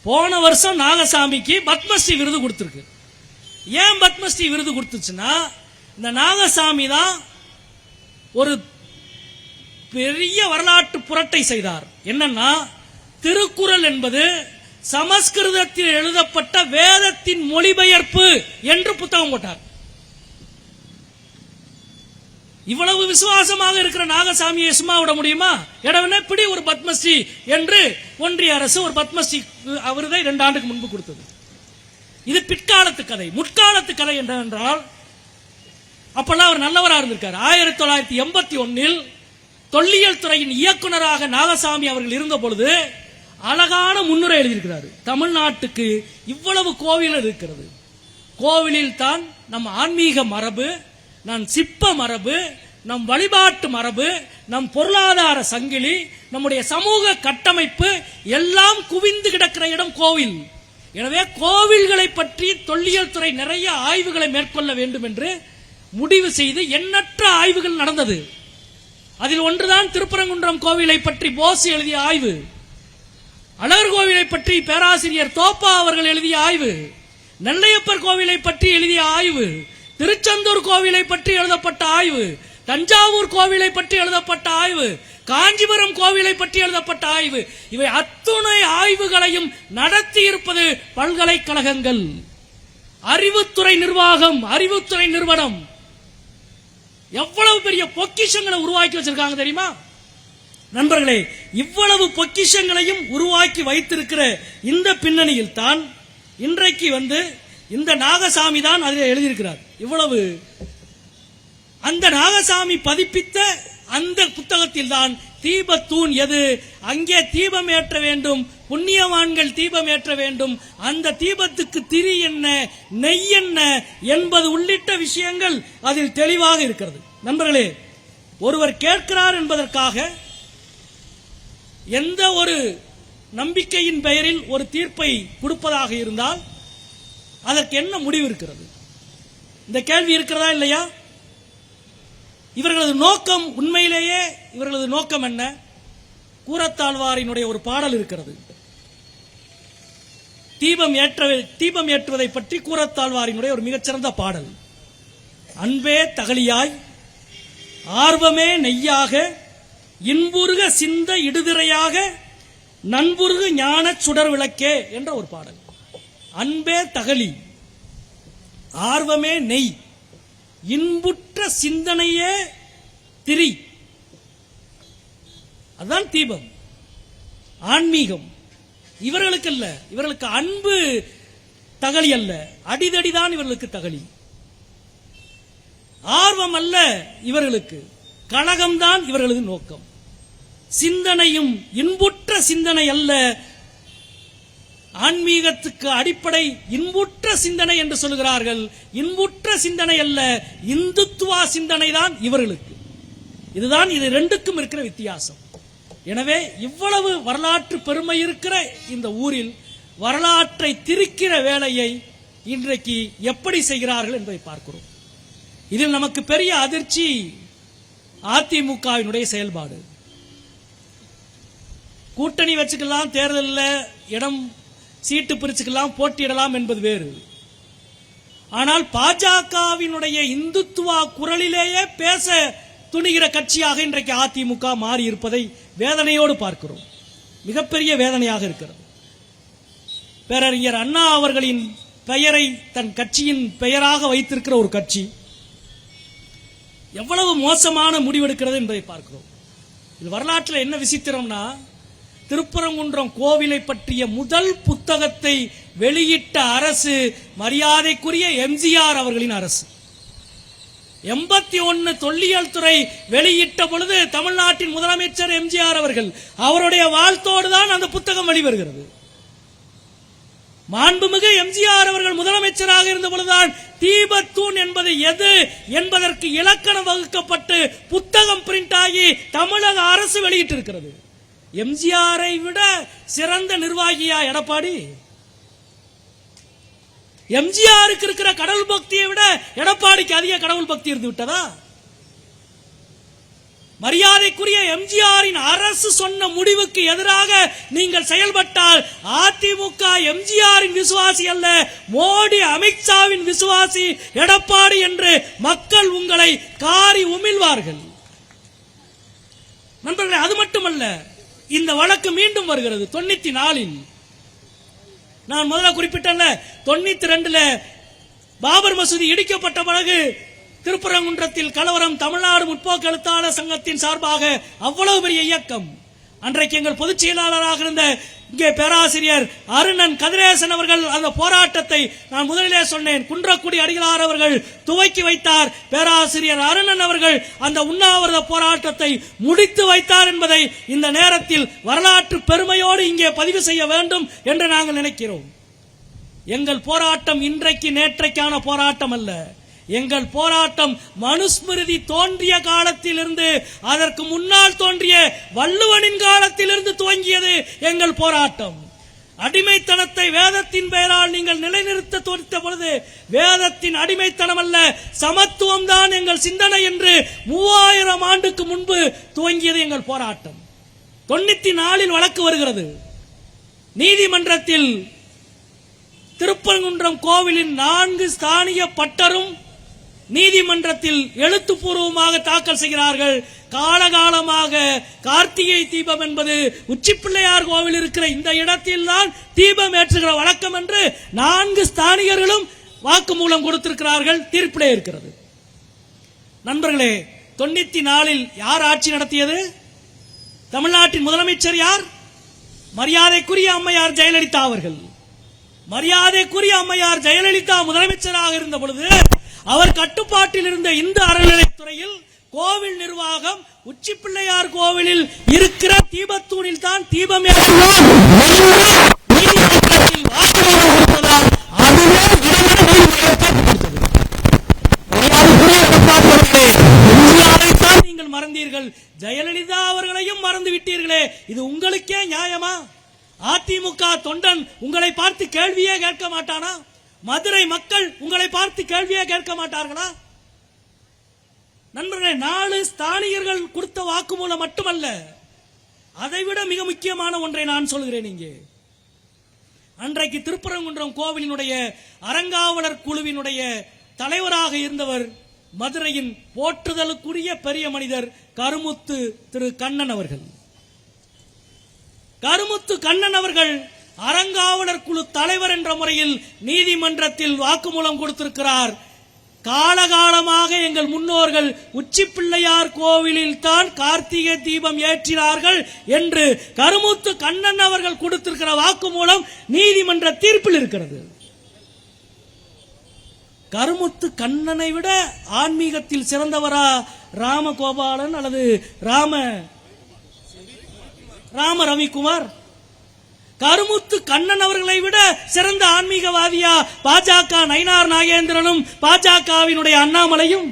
போன வருஷம் நாகசாமிக்கு பத்மஸ்ரீ விருது கொடுத்திருக்கு. ஏன் பத்மஸ்ரீ விருது கொடுத்துச்சுன்னா, இந்த நாகசாமி தான் ஒரு பெரிய வரலாற்று புரட்டை செய்தார். என்னன்னா, திருக்குறள் என்பது சமஸ்கிருதத்தில் எழுதப்பட்ட வேதத்தின் மொழிபெயர்ப்பு என்று புத்தகம் போட்டார். இவ்வளவு விசுவாசமாக இருக்கிற நாகசாமியை சும்மா விட முடியுமா? இடவனே பிடி ஒரு பத்மஸ்ரீ என்று ஒன்றிய அரசு ஒரு பத்மஸ்ரீ விருதை 2 ஆண்டுக்கு முன்பு கொடுத்தது. இது பிற்காலத்து கதை. முற்காலத்து கதை என்னவென்றால், அப்பெல்லாம் அவர் நல்லவராக இருந்திருக்கார். 1981 தொல்லியல் துறையின் இயக்குநராக நாகசாமி அவர்கள் இருந்த பொழுது அழகான முன்னுரை எழுதியிருக்கிறார். தமிழ்நாட்டுக்கு இவ்வளவு கோவில் இருக்கிறது, கோவிலில் தான் நம் ஆன்மீக மரபு, நான் சிற்ப மரபு, நம் வழிபாட்டு மரபு, நம் பொருளாதார சங்கிலி, நம்முடைய சமூக கட்டமைப்பு எல்லாம் குவிந்து கிடக்கிற இடம் கோவில். எனவே கோவில்களை பற்றி தொல்லியல் துறை நிறைய ஆய்வுகளை மேற்கொள்ள வேண்டும் என்று முடிவு செய்து எண்ணற்ற ஆய்வுகள் நடந்தது. அதில் ஒன்றுதான் திருப்பரங்குன்றம் கோவிலை பற்றி போஸ் எழுதிய ஆய்வு, அழகர் கோவிலை பற்றி பேராசிரியர் தோப்பா அவர்கள் எழுதிய ஆய்வு, நெல்லையப்பர் கோவிலை பற்றி எழுதிய ஆய்வு, திருச்செந்தூர் கோவிலை பற்றி எழுதப்பட்ட ஆய்வு, தஞ்சாவூர் கோவிலை பற்றி எழுதப்பட்ட ஆய்வு, காஞ்சிபுரம் கோவிலை பற்றி எழுதப்பட்ட ஆய்வு, இவை அத்துணை ஆய்வுகளையும் நடத்தி இருப்பது பல்கலைக்கழகங்கள், அறிவுத்துறை நிர்வாகம், அறிவுத்துறை நிறுவனம். எவ்வளவு பெரிய பொக்கிஷங்களை உருவாக்கி வச்சிருக்காங்க தெரியுமா நண்பர்களே? இவ்வளவு பொக்கிஷங்களையும் உருவாக்கி வைத்திருக்கிற இந்த பின்னணியில் தான் இன்றைக்கு இந்த நாகசாமி தான் அதில் எழுதியிருக்கிறார். இவ்வளவு அந்த நாகசாமி பதிப்பித்த அந்த புத்தகத்தில் தான் தீபத்தூண் எது, அங்கே தீபம் ஏற்ற வேண்டும், புண்ணியவான்கள் தீபம் ஏற்ற வேண்டும், அந்த தீபத்துக்கு திரி என்ன, நெய் என்ன என்பது உள்ளிட்ட விஷயங்கள் அதில் தெளிவாக இருக்கிறது. நண்பர்களே, ஒருவர் கேட்கிறார் என்பதற்காக எந்த ஒரு நம்பிக்கையின் பெயரில் ஒரு தீர்ப்பை கொடுப்பதாக இருந்தால் அதற்கு என்ன முடிவு இருக்கிறது? இந்த கேள்வி இருக்கிறதா இல்லையா? இவர்களது நோக்கம், உண்மையிலேயே இவர்களது நோக்கம் என்ன? கூரத்தாழ்வாரினுடைய ஒரு பாடல் இருக்கிறது, தீபம் ஏற்றுவதை பற்றி கூரத்தாழ்வாரினுடைய ஒரு மிகச்சிறந்த பாடல். அன்பே தகலியாய் ஆர்வமே நெய்யாக இன்புருக சிந்த இடுதிரையாக நண்புருகு ஞான சுடர் விளக்கே என்ற ஒரு பாடல். அன்பே தகலி, ஆர்வமே நெய், இன்புற்ற சிந்தனையே திரி, அதுதான் தீபம், ஆன்மீகம். இவர்களுக்கு அல்ல, இவர்களுக்கு அன்பு தகலி அல்ல, அடிதடிதான் இவர்களுக்கு தகலி. ஆர்வம் அல்ல இவர்களுக்கு, கழகம்தான் இவர்களது நோக்கம். சிந்தனையும் இன்புற்ற சிந்தனை அல்ல, ஆன்மீகத்துக்கு அடிப்படை இன்புற்ற சிந்தனை என்று சொல்கிறார்கள். இன்புற்ற சிந்தனை அல்ல, இந்துத்துவா சிந்தனை தான் இவர்களுக்கு. இதுதான் இது ரெண்டுக்கும் இருக்கிற வித்தியாசம். எனவே இவ்வளவு வரலாற்று பெருமை இருக்கிற இந்த ஊரில் வரலாற்றை திரிக்கிற வேலையை இன்றைக்கு எப்படி செய்கிறார்கள் என்பதை பார்க்கிறோம். இதில் நமக்கு பெரிய அதிர்ச்சி அதிமுகவினுடைய செயல்பாடு. கூட்டணி வச்சுக்கலாம், தேர்தலில் இடம் சீட்டு பிரிச்சுக்கலாம், போட்டியிடலாம் என்பது வேறு. ஆனால் பாஜகவினுடைய இந்துத்துவா குரலிலேயே பேச துணிகிற கட்சியாக இன்றைக்கு அதிமுக மாறி இருப்பதை வேதனையோடு பார்க்கிறோம். மிகப்பெரிய வேதனையாக இருக்கிறது. பேரறிஞர் அண்ணா அவர்களின் பெயரை தன் கட்சியின் பெயராக வைத்திருக்கிற ஒரு கட்சி எவ்வளவு மோசமான முடிவெடுக்கிறது என்பதை பார்க்கிறோம். இது வரலாற்றில் என்ன விசித்திரம்னா, திருப்பரங்குன்றம் கோவிலை பற்றிய முதல் புத்தகத்தை வெளியிட்ட அரசு மரியாதைக்குரிய எம்ஜிஆர் அவர்களின் அரசு. 81 தொல்லியல் துறை வெளியிட்ட பொழுது தமிழ்நாட்டின் முதலமைச்சர் எம்ஜிஆர் அவர்கள், அவருடைய வாழ்த்தோடு தான் அந்த புத்தகம் வெளிவருகிறது. மாண்புமிகு எம்ஜிஆர் அவர்கள் முதலமைச்சராக இருந்த பொழுதுதான் தீபத்தூண் என்பது எது என்பதற்கு இலக்கணம் வகுக்கப்பட்டு புத்தகம் பிரிண்ட் ஆகி தமிழக அரசு வெளியிட்டிருக்கிறது. எம்ஜிஆரை விட சிறந்த நிர்வாகியா எடப்பாடி? எம்ஜிஆருக்கு இருக்கிற கடவுள் பக்தியை விட எடப்பாடிக்கு அதிக கடவுள் பக்தி இருந்து விட்டதா? மரியாதைக்குரிய எம்ஜிஆரின் அரசு சொன்ன முடிவுக்கு எதிராக நீங்கள் செயல்பட்டால் அதிமுக எம்ஜிஆரின் விசுவாசி அல்ல, மோடி அமித்ஷாவின் விசுவாசி எடப்பாடி என்று மக்கள் உங்களை காரி உமிழ்வார்கள். நண்பர்களே, அது மட்டுமல்ல, இந்த வழக்கு மீண்டும் வருகிறது 94. நான் முதல்ல குறிப்பிட்டேன், 92 பாபர் மசூதி இடிக்கப்பட்ட பிறகு திருப்பரங்குன்றத்தில் கலவரம், தமிழ்நாடு முற்போக்கு எழுத்தாளர் சங்கத்தின் சார்பாக அவ்வளவு பெரிய இயக்கம். அன்றைக்கு எங்கள் பொதுச் செயலாளராக இருந்த இங்கே பேராசிரியர் அருணன் கதிரேசன் அவர்கள் அந்த போராட்டத்தை, நான் முதலிலே சொன்னேன், குன்றக்குடி அடிகளார் அவர்கள் துவக்கி வைத்தார். பேராசிரியர் அருணன் அவர்கள் அந்த உண்ணாவிரத போராட்டத்தை முடித்து வைத்தார் என்பதை இந்த நேரத்தில் வரலாற்று பெருமையோடு இங்கே பதிவு செய்ய வேண்டும் என்று நாங்கள் நினைக்கிறோம். எங்கள் போராட்டம் இன்றைக்கு நேற்றைக்கான போராட்டம் அல்ல. எங்கள் போராட்டம் மனுஸ்மிருதி தோன்றிய காலத்திலிருந்து அதற்கு முன்னால் தோன்றிய வள்ளுவனின் காலத்திலிருந்து துவங்கியது எங்கள் போராட்டம். அடிமைத்தனத்தை வேதத்தின் பெயரால் நீங்கள் நிலைநிறுத்த தோற்ற பொழுது வேதத்தின் அடிமைத்தனம் அல்ல, சமத்துவம் தான் எங்கள் சிந்தனை என்று 3000 ஆண்டுக்கு முன்பு துவங்கியது எங்கள் போராட்டம். 94 வழக்கு வருகிறது. நீதிமன்றத்தில் திருப்பரங்குன்றம் கோவிலின் 4 ஸ்தானிய பட்டரும் நீதிமன்றத்தில் எழுத்துப்பூர்வமாக தாக்கல் செய்கிறார்கள். காலகாலமாக கார்த்திகை தீபம் என்பது உச்சிப்பிள்ளையார் கோவில் இருக்கிற இந்த இடத்தில் தான் தீபம் ஏற்றுகிற வழக்கம் என்று 4 ஸ்தானிகர்களும் வாக்குமூலம் கொடுத்திருக்கிறார்கள். தீர்ப்பிலே இருக்கிறது. நண்பர்களே, 94 யார் ஆட்சி நடத்தியது? தமிழ்நாட்டின் முதலமைச்சர் யார்? மரியாதைக்குரிய அம்மையார் ஜெயலலிதா அவர்கள். மரியாதைக்குரிய அம்மையார் ஜெயலலிதா முதலமைச்சராக இருந்த பொழுது அவர் கட்டுப்பாட்டில் இருந்த இந்து அறநிலைத்துறையில் கோவில் நிர்வாகம் உச்சிப்பிள்ளையார் கோவிலில் இருக்கிற தீபத்தூணில் தான் தீபம் நீங்கள் மறந்தீர்கள். ஜெயலலிதா அவர்களையும் மறந்து விட்டீர்களே, இது உங்களுக்கே நியாயமா? அதிமுக தொண்டன் உங்களை பார்த்து கேள்வியே கேட்க மாட்டானா? மதுரை மக்கள் உங்களை பார்த்து கேள்வியே கேட்க மாட்டார்களா? நண்பர்களே, 4 ஸ்தானிகர்கள் கொடுத்த வாக்குமூலம் மட்டுமல்ல, அதைவிட மிக முக்கியமான ஒன்றை நான் சொல்கிறேன். இங்கே அன்றைக்கு திருப்பரங்குன்றம் கோவிலினுடைய அறங்காவலர் குழுவினுடைய தலைவராக இருந்தவர் மதுரையின் போற்றுதலுக்குரிய பெரிய மனிதர் கருமுத்து திரு கண்ணன் அவர்கள். கருமுத்து கண்ணன் அவர்கள் அறங்காவலர் குழு தலைவர் என்ற முறையில் நீதிமன்றத்தில் வாக்குமூலம் கொடுத்திருக்கிறார். காலகாலமாக எங்கள் முன்னோர்கள் உச்சிப்பிள்ளையார் கோவிலில் தான் கார்த்திகை தீபம் ஏற்றினார்கள் என்று கருமுத்து கண்ணன் அவர்கள் கொடுத்திருக்கிற வாக்குமூலம் நீதிமன்ற தீர்ப்பில் இருக்கிறது. கருமுத்து கண்ணனை விட ஆன்மீகத்தில் சிறந்தவரா ராமகோபாலன் அல்லது ராம ரவிக்குமார்? கருமுத்து கண்ணன் அவர்களை விட சிறந்த ஆன்மீகவாதியா பாஜக நயினார் நாகேந்திரனும் பாஜகவினுடைய அண்ணாமலையும்?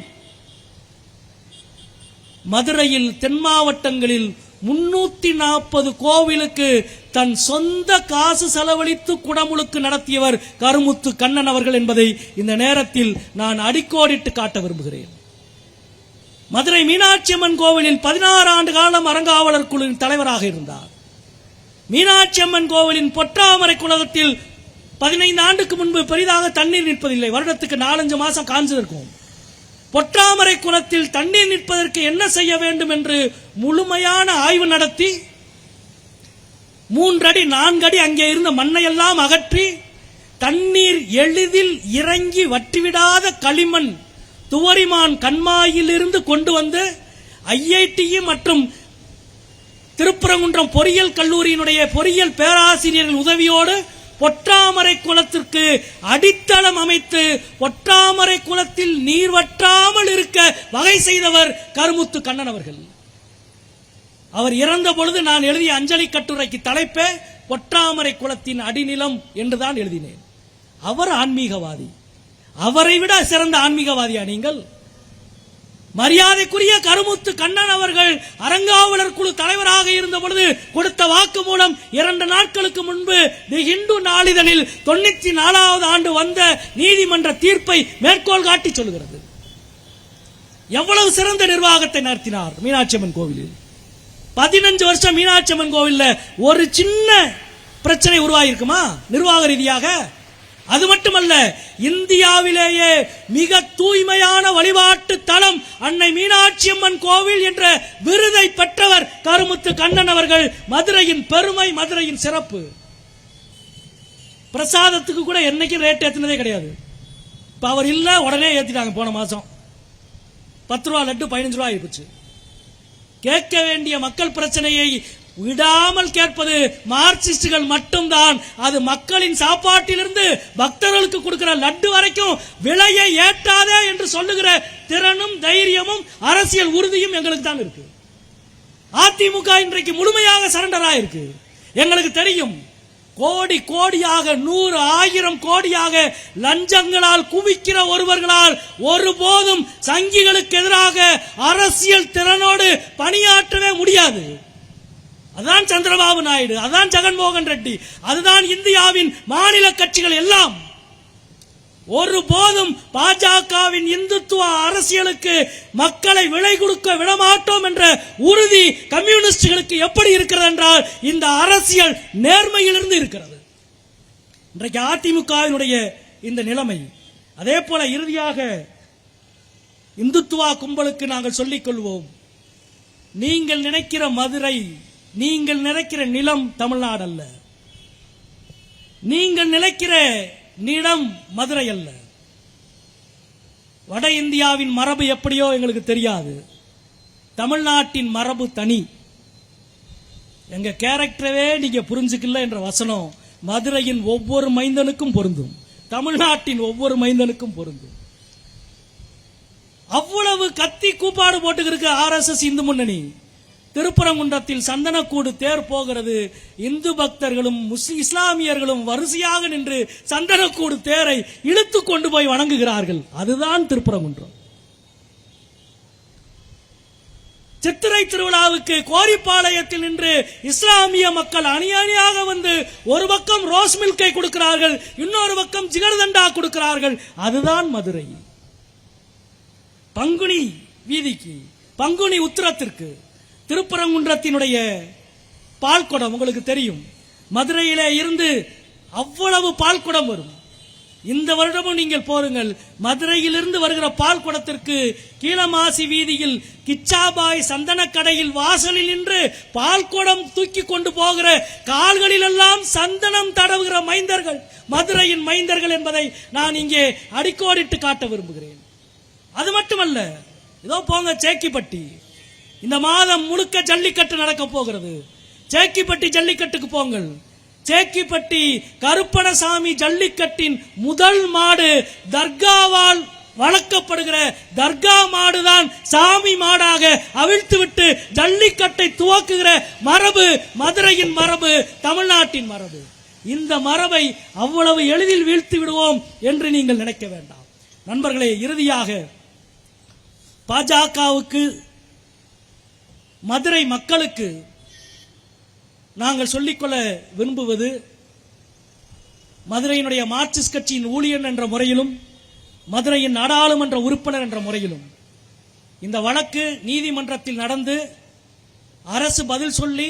மதுரையில் தென் மாவட்டங்களில் 340 கோவிலுக்கு தன் சொந்த காசு செலவழித்து குடமுழுக்கு நடத்தியவர் கருமுத்து கண்ணன் அவர்கள் என்பதை இந்த நேரத்தில் நான் அடிக்கோடிட்டு காட்ட விரும்புகிறேன். மதுரை மீனாட்சி அம்மன் கோவிலில் 16 ஆண்டு காலம் அறங்காவலர் குழுவின் தலைவராக இருந்தார். மீனாட்சி அம்மன் கோவிலின் பொற்றாமரை குளத்தில் 15 ஆண்டுக்கு முன்பு பெரிதாக தண்ணீர் நிற்பதில்லை. வருடத்துக்கு 4-5 மாசம் காஞ்சிருக்கும். பொற்றாமரை குளத்தில் தண்ணீர் நிற்பதற்கு என்ன செய்ய வேண்டும் என்று முழுமையான ஆய்வு நடத்தி 3 அடி 4 அடி அங்கே இருந்த மண்ணையெல்லாம் அகற்றி தண்ணீர் எளிதில் இறங்கி வற்றிவிடாத களிமண் துவரிமான் கண்மாயிலிருந்து கொண்டு வந்து ஐஐடி மற்றும் திருப்பரங்குன்றம் பொறியியல் கல்லூரியினுடைய பொறியியல் பேராசிரியர்கள் உதவியோடு பொற்றாமரை குளத்திற்கு அடித்தளம் அமைத்து பொற்றாமரை குளத்தில் நீர் வற்றாமல் இருக்க வகை செய்தவர் கருமுத்து கண்ணன் அவர்கள். அவர் இறந்த பொழுது நான் எழுதிய அஞ்சலி கட்டுரைக்கு தலைப்பே பொற்றாமரை குளத்தின் அடிநிலம் என்றுதான் எழுதினேன். அவர் ஆன்மீகவாதி. அவரை விட சிறந்த ஆன்மீகவாதியா நீங்கள்? மரியாதைக்குரிய கருமுத்து கண்ணன் அவர்கள் அறங்காவலர் குழு தலைவராக இருந்த பொழுது கொடுத்த வாக்கு மூலம் 2 நாட்களுக்கு முன்பு தி ஹிந்து நாளிதழில் 94வது ஆண்டு வந்த நீதிமன்ற தீர்ப்பை மேற்கோள் காட்டி சொல்கிறது. எவ்வளவு சிறந்த நிர்வாகத்தை நடத்தினார் மீனாட்சி அம்மன் கோவிலில். 15 வருஷம் மீனாட்சி அம்மன் கோவிலில் ஒரு சின்ன பிரச்சனை உருவாகிருக்குமா நிர்வாக ரீதியாக? அது மட்டுமல்ல, இந்தியாவிலேயே மிக தூய்மையான வழிபாட்டு தலம் அன்னை மீனாட்சி அம்மன் கோவில் என்ற விருதை பெற்றவர் கருமுத்து கண்ணன் அவர்கள். மதுரையின் பெருமை, மதுரையின் சிறப்பு. பிரசாதத்துக்கு கூட என்னைக்கும் ரேட் ஏற்றினதே கிடையாது. இப்ப அவர் இல்ல, உடனே ஏத்திட்டாங்க. போன மாசம் 10 ரூபா லட்டு 15 ரூபாய் ஆயிடுச்சு. கேட்க வேண்டிய மக்கள் பிரச்சனையை விடாமல் கேட்பது மார்க்சிஸ்டுகள் மட்டும்தான். அது மக்களின் சாப்பாட்டிலிருந்து பக்தர்களுக்கு கொடுக்கிற லட்டு வரைக்கும் விலையை ஏற்றாதே என்று சொல்லுகிற திறனும் தைரியமும் அரசியல் உறுதியும் எங்களுக்கு தான் இருக்கு. அதிமுக இன்றைக்கு முழுமையாக சரண்டர் ஆயிருக்கு. எங்களுக்கு தெரியும் கோடி கோடியாக 100 1000 கோடியாக லஞ்சங்களால் குவிக்கிற ஒருவர்களால் ஒருபோதும் சங்கிகளுக்கு எதிராக அரசியல் திறனோடு பணியாற்றவே முடியாது. அதுதான் சந்திரபாபு நாயுடு, அதுதான் ஜெகன்மோகன் ரெட்டி, அதுதான் இந்தியாவின் மாநில கட்சிகள் எல்லாம். ஒருபோதும் பாஜகவின் இந்துத்துவ அரசியலுக்கு மக்களை விலை கொடுக்க விடமாட்டோம் என்ற உறுதி கம்யூனிஸ்டுகளுக்கு எப்படி இருக்கிறது என்றால் இந்த அரசியல் நேர்மையிலிருந்து இருக்கிறது. இன்றைக்கு அதிமுகவினுடைய இந்த நிலைமை. அதே போல இறுதியாக இந்துத்துவ கும்பலுக்கு நாங்கள் சொல்லிக் கொள்வோம், நீங்கள் நினைக்கிற மதுரை, நீங்கள் நினைக்கிற நிலம் தமிழ்நாடு அல்ல, நீங்கள் நினைக்கிற நிலம் மதுரை அல்ல. வட இந்தியாவின் மரபு எப்படியோ எங்களுக்கு தெரியாது, தமிழ்நாட்டின் மரபு தனி. எங்க கேரக்டரவே நீங்க புரிஞ்சுக்கல என்ற வசனம் மதுரையின் ஒவ்வொரு மைந்தனுக்கும் பொருந்தும், தமிழ்நாட்டின் ஒவ்வொரு மைந்தனுக்கும் பொருந்தும். அவ்வளவு கத்தி கூப்பாடு போட்டுக்கிருக்கு RSS இந்து முன்னணி. திருப்பரங்குன்றத்தில் சந்தனக்கூடு தேர் போகிறது, இந்து பக்தர்களும் இஸ்லாமியர்களும் வரிசையாக நின்று சந்தனக்கூடு தேரை இழுத்து கொண்டு போய் வணங்குகிறார்கள். அதுதான் திருப்பரங்குன்றம். சித்திரை திருவிழாவுக்கு கோரிப்பாளையத்தில் நின்று இஸ்லாமிய மக்கள் அணி அணியாக வந்து ஒரு பக்கம் ரோஸ் மில்கை கொடுக்கிறார்கள், இன்னொரு பக்கம் ஜிகர்தண்டா கொடுக்கிறார்கள். அதுதான் மதுரை. பங்குனி வீதிக்கு, பங்குனி உத்திரத்திற்கு திருப்பரங்குன்றத்தினுடைய பால்குடம் உங்களுக்கு தெரியும். மதுரையிலே இருந்து அவ்வளவு பால்குடம் வரும். இந்த வருடமும் நீங்கள் போருங்கள், மதுரையிலிருந்து வருகிற பால்குடத்திற்கு கீழமாசி வீதியில் கிச்சாபாய் சந்தன கடையில் வாசலில் நின்று பால்குடம் தூக்கி கொண்டு போகிற கால்களில் எல்லாம் சந்தனம் தடவுகிற மைந்தர்கள் மதுரையின் மைந்தர்கள் என்பதை நான் இங்கே அடிக்கோடிட்டு காட்ட விரும்புகிறேன். அது மட்டுமல்ல, இதோ போங்க சேக்கிப்பட்டி, இந்த மாதம் முழுக்க ஜல்லிக்கட்டு நடக்க போகிறது. சேக்கிப்பட்டி ஜல்லிக்கட்டுக்கு போங்கள். சேக்கிப்பட்டி கருப்பணசாமி ஜல்லிக்கட்டின் முதல் மாடு தர்காவால் வளர்க்கப்படுகிற தர்கா மாடுதான் சாமி மாடாக அவிழ்த்துவிட்டு ஜல்லிக்கட்டை துவக்குகிற மரபு மதுரையின் மரபு, தமிழ்நாட்டின் மரபு. இந்த மரபை அவ்வளவு எளிதில் வீழ்த்தி விடுவோம் என்று நீங்கள் நினைக்க வேண்டாம். நண்பர்களே, இறுதியாக பாஜகவுக்கு, மதுரை மக்களுக்கு நாங்கள் சொல்லிக்கொள்ள விரும்புவது, மதுரையினுடைய மார்க்சிஸ்ட் கட்சியின் ஊழியர் என்ற முறையிலும் மதுரையின் நாடாளுமன்ற உறுப்பினர் என்ற முறையிலும் இந்த வழக்கு நீதிமன்றத்தில் நடந்து அரசு பதில் சொல்லி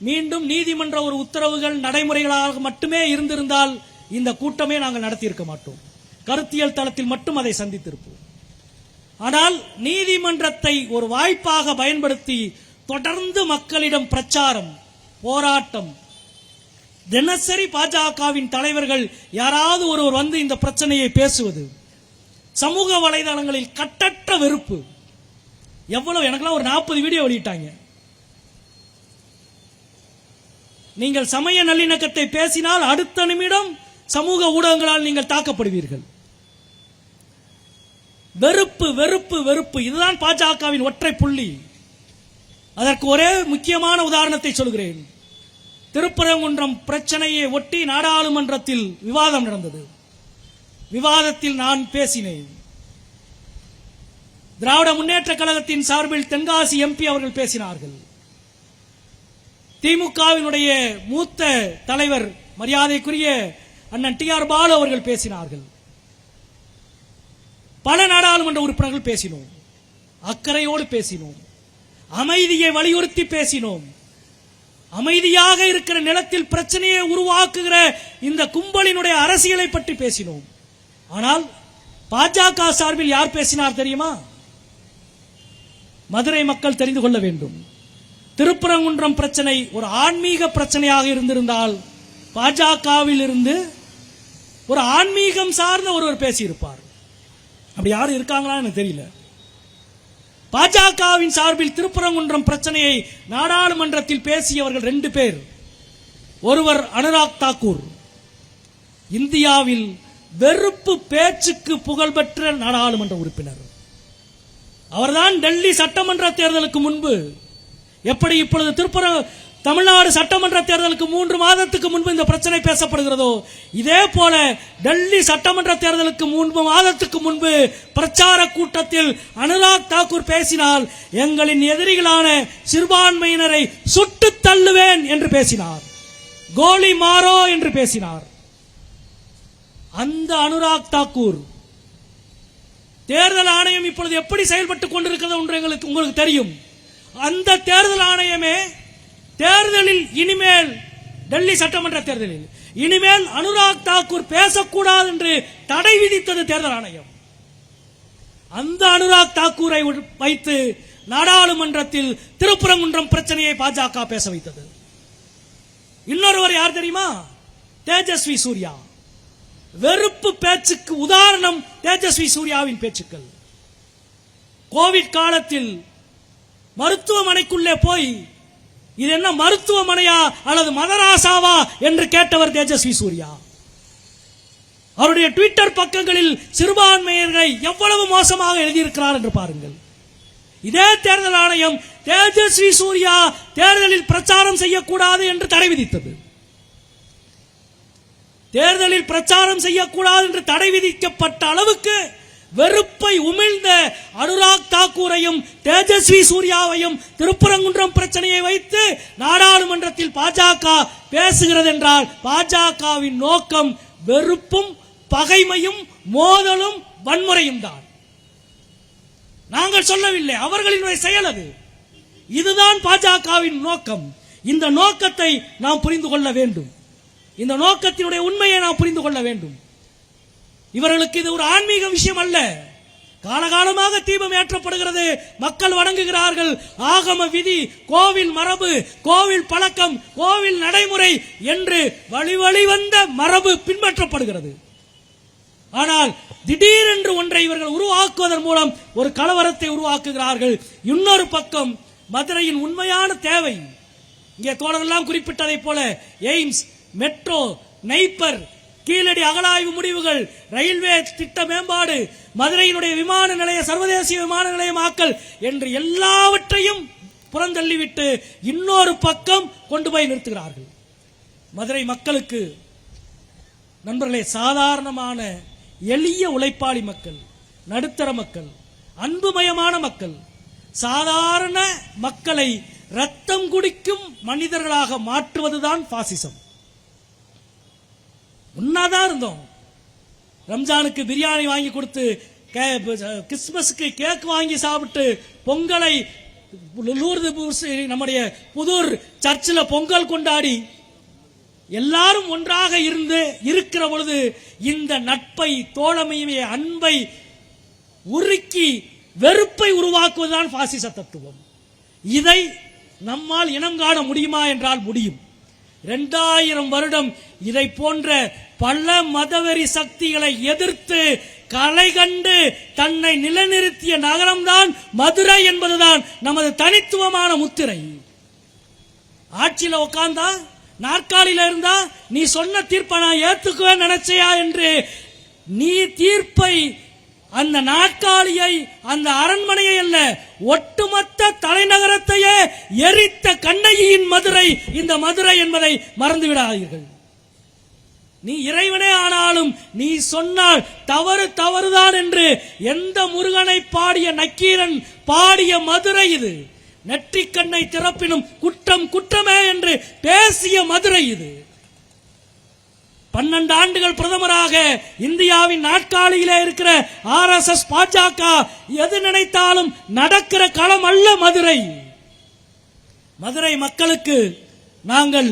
மீண்டும் நீதிமன்ற ஒரு உத்தரவுகள் நடைமுறைகளாக மட்டுமே இருந்திருந்தால் இந்த கூட்டமே நாங்கள் நடத்தியிருக்க மாட்டோம். கருத்தியல் தளத்தில் மட்டும் அதை சந்தித்திருப்போம். ஆனால் நீதிமன்றத்தை ஒரு வாய்ப்பாக பயன்படுத்தி தொடர்ந்து மக்களிடம் பிரச்சாரம், போராட்டம், தினசரி பாஜகவின் தலைவர்கள் யாராவது ஒருவர் வந்து இந்த பிரச்சனையை பேசுவது, சமூக வலைதளங்களில் கட்டற்ற வெறுப்பு. எவ்வளவு, எனக்கெல்லாம் ஒரு 40 வீடியோ வெளியிட்டாங்க. நீங்கள் சமய நல்லிணக்கத்தை பேசினால் அடுத்த நிமிடம் சமூக ஊடகங்களால் நீங்கள் தாக்கப்படுவீர்கள். வெறுப்பு வெறுப்பு வெறுப்பு, இதுதான் பாஜகவின் ஒற்றை புள்ளி. அதற்கு ஒரே முக்கியமான உதாரணத்தை சொல்கிறேன். திருப்பரங்குன்றம் பிரச்சனையை ஒட்டி நாடாளுமன்றத்தில் விவாதம் நடந்தது. விவாதத்தில் நான் பேசினேன். திராவிட முன்னேற்ற கழகத்தின் சார்பில் தென்காசி MP அவர்கள் பேசினார்கள். திமுகவினுடைய மூத்த தலைவர் மரியாதைக்குரிய அண்ணன் TR பாலு அவர்கள் பேசினார்கள். பல நாடாளுமன்ற உறுப்பினர்கள் பேசினோம். அக்கறையோடு பேசினோம். அமைதியை வலியுறுத்தி பேசினோம். அமைதியாக இருக்கிற நிலத்தில் பிரச்சனையை உருவாக்குகிற இந்த கும்பலினுடைய அரசியலை பற்றி பேசினோம். ஆனால் பாஜக சார்பில் யார் பேசினார் தெரியுமா? மதுரை மக்கள் தெரிந்து கொள்ள வேண்டும். திருப்பரங்குன்றம் பிரச்சனை ஒரு ஆன்மீக பிரச்சனையாக இருந்திருந்தால் பாஜகவில் இருந்து ஒரு ஆன்மீகம் சார்ந்த ஒருவர் பேசியிருப்பார். அப்படி யாரும் இருக்காங்களா எனக்கு தெரியல. பாஜகவின் சார்பில் திருப்பரங்குன்றம் பிரச்சனையை நாடாளுமன்றத்தில் பேசியவர்கள் 2 பேர். ஒருவர் அனுராக் தாக்கூர், இந்தியாவில் வெறுப்பு பேச்சுக்கு புகழ்பெற்ற நாடாளுமன்ற உறுப்பினர். அவர்தான் டெல்லி சட்டமன்ற தேர்தலுக்கு முன்பு எப்படி இப்பொழுது தமிழ்நாடு சட்டமன்ற தேர்தலுக்கு 3 மாதத்துக்கு முன்பு இந்த பிரச்சனை பேசப்படுகிறதோ, இதே போல டெல்லி சட்டமன்ற தேர்தலுக்கு 3 மாதத்துக்கு முன்பு பிரச்சார கூட்டத்தில் அனுராக் தாக்கூர் பேசினால் எங்களின் எதிரிகளான சிறுபான்மையினரை சுட்டு தள்ளுவேன் என்று பேசினார். கோலி மாரோ என்று பேசினார். அந்த அனுராக் தாக்கூர் தேர்தல் ஆணையம் இப்பொழுது எப்படி செயல்பட்டுக் கொண்டிருக்கிறது என்று உங்களுக்கு தெரியும். அந்த தேர்தல் ஆணையமே தேர்தலில் இனிமேல் டெல்லி சட்டமன்ற தேர்தலில் இனிமேல் அனுராக் தாக்கூர் பேசக்கூடாது என்று தடை விதித்தது தேர்தல் ஆணையம். அந்த அனுராக் தாக்கூரை வைத்து நாடாளுமன்றத்தில் திருப்பரங்குன்றம் பிரச்சனையை பாஜக பேச வைத்தது. இன்னொருவர் யார் தெரியுமா? தேஜஸ்வி சூர்யா. வெறுப்பு பேச்சுக்கு உதாரணம் தேஜஸ்வி சூர்யாவின் பேச்சுக்கள். கோவிட் காலத்தில் மருத்துவமனைக்குள்ளே போய் இது என்ன மருத்துவமனையா அல்லது மதராசாவா என்று கேட்டவர் தேஜஸ்வி சூர்யா. அவருடைய ட்விட்டர் பக்கங்களில் சிறுபான்மையினரை எவ்வளவு மோசமாக எழுதியிருக்கிறார் என்று பாருங்கள். இதே தேர்தல் ஆணையம் தேஜஸ்வி சூர்யா தேர்தலில் பிரச்சாரம் செய்யக்கூடாது என்று தடை விதித்தது. தேர்தலில் பிரச்சாரம் செய்யக்கூடாது என்று தடை விதிக்கப்பட்ட அளவுக்கு வெறுப்பை உமிழ்ந்த அனுராக் தாக்கூரையும் தேஜஸ்வி சூர்யாவையும் திருப்பரங்குன்றம் பிரச்சனையை வைத்து நாடாளுமன்றத்தில் பாஜக பேசுகிறது என்றால் பாஜகவின் நோக்கம் வெறுப்பும் பகைமையும் மோதலும் வன்முறையும் தான். நாங்கள் சொல்லவில்லை, அவர்களின் செயல் அது. இதுதான் பாஜகவின் நோக்கம். இந்த நோக்கத்தை நாம் புரிந்து கொள்ள வேண்டும். இந்த நோக்கத்தினுடைய உண்மையை நாம் புரிந்து கொள்ள வேண்டும். இவர்களுக்கு இது ஒரு ஆன்மீக விஷயம் அல்ல. காலகாலமாக தீபம் ஏற்றப்படுகிறது, மக்கள் வணங்குகிறார்கள். ஆகம விதி, கோவில் மரபு, கோவில் பழக்கம், கோவில் நடைமுறை என்று வழி வழி வந்த மரபு பின்பற்றப்படுகிறது. ஆனால் திடீரென்று ஒன்றை இவர்கள் உருவாக்குவதன் மூலம் ஒரு கலவரத்தை உருவாக்குகிறார்கள். இன்னொரு பக்கம் மதுரையின் உண்மையான தேவை, இங்கே தோழர்களெல்லாம் குறிப்பிட்டதை போல எய்ம்ஸ், மெட்ரோ, நைப்பர், கீழடி அகழாய்வு முடிவுகள், ரயில்வே திட்ட மேம்பாடு, மதுரையினுடைய விமான நிலைய சர்வதேச விமான நிலையமாக்கல் என்று எல்லாவற்றையும் புறந்தள்ளிவிட்டு இன்னொரு பக்கம் கொண்டு போய் நிறுத்துகிறார்கள். மதுரை மக்களுக்கு நண்பர்களே, சாதாரணமான எளிய உழைப்பாளி மக்கள், நடுத்தர மக்கள், அன்புமயமான மக்கள், சாதாரண மக்களை ரத்தம் குடிக்கும் மனிதர்களாக மாற்றுவதுதான் பாசிசம். உண்ணாதான் இருந்தோம். ரம்ஜானுக்கு பிரியாணி வாங்கி கொடுத்து, கிறிஸ்துமஸுக்கு கேக் வாங்கி சாப்பிட்டு, பொங்கலை நம்முடைய புதூர் சர்ச்சில் பொங்கல் கொண்டாடி எல்லாரும் ஒன்றாக இருந்து இருக்கிற பொழுது இந்த நட்பை, தோழமையை, அன்பை உருக்கி வெறுப்பை உருவாக்குவதுதான் பாசிச தத்துவம். இதை நம்மால் இனம் காண முடியுமா என்றால் முடியும். 2000 வருடம் இதை போன்ற பல மதவெறி சக்திகளை எதிர்த்து களை கண்டு தன்னை நிலைநிறுத்திய நகரம்தான் மதுரை என்பதுதான் நமது தனித்துவமான முத்திரை. ஆட்சியில உட்கார்ந்தா, நாற்காலியில இருந்தா, நீ சொன்ன தீர்ப்பை நான் ஏத்துக்குவேன் நினைச்சையா என்று நீ தீர்ப்பை, அந்த நாற்காலியை, அந்த அரண்மனையை அல்ல, ஒட்டுமொத்த தலைநகரத்தையே எரித்த கண்ணகியின் மதுரை இந்த மதுரை என்பதை மறந்து விடாதீர்கள். நீ இறைவனே ஆனாலும் நீ சொன்னால் தவறு தவறுதான் என்று எந்த முருகனை பாடிய நக்கீரன் பாடிய மதுரை இது. நெற்றிக்கண்ணை திறப்பினும் குற்றம் குற்றமே என்று பேசிய மதுரை இது. 12 ஆண்டுகள் பிரதமராக இந்தியாவின் நாட்காலியிலே இருக்கிற RSS பாஜக எது நினைத்தாலும் நடக்கிற களம் அல்ல மதுரை. மதுரை மக்களுக்கு நாங்கள்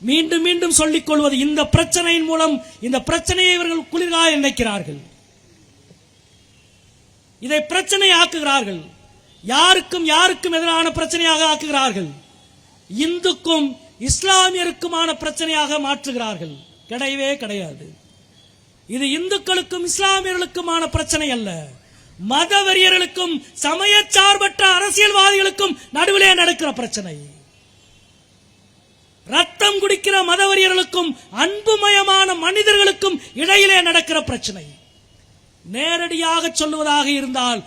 மீண்டும் மீண்டும் சொல்லிக் கொள்வது, இந்த பிரச்சனையின் மூலம் இந்த பிரச்சனையை இவர்கள் குளிராக நினைக்கிறார்கள், இதை பிரச்சனை ஆக்குகிறார்கள், யாருக்கும் யாருக்கும் எதிரான பிரச்சனையாக ஆக்குகிறார்கள், இந்துக்கும் இஸ்லாமியருக்குமான பிரச்சனையாக மாற்றுகிறார்கள். கிடையவே கிடையாது. இது இந்துக்களுக்கும் இஸ்லாமியர்களுக்குமான பிரச்சனை அல்ல, மதவெறியர்களுக்கும் சமயச்சார்பற்ற அரசியல்வாதிகளுக்கும் நடுவிலே நடக்கிற பிரச்சனை. ரத்தம் குடிக்கிற மதவெறியர்களுக்கும் அன்புமயமான மனிதர்களுக்கும் இடையிலே நடக்கிற பிரச்சனை. நேரடியாக சொல்லுவதாக இருந்தால்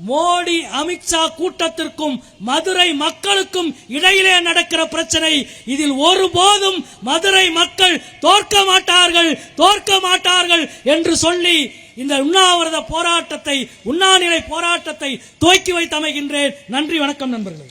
மோடி அமித்ஷா கூட்டத்திற்கும் மதுரை மக்களுக்கும் இடையிலே நடக்கிற பிரச்சனை. இதில் ஒருபோதும் மதுரை மக்கள் தோற்க மாட்டார்கள் என்று சொல்லி இந்த உண்ணாநிலை போராட்டத்தை துவக்கி வைத்து அமைகின்றேன். நன்றி, வணக்கம் நண்பர்களே.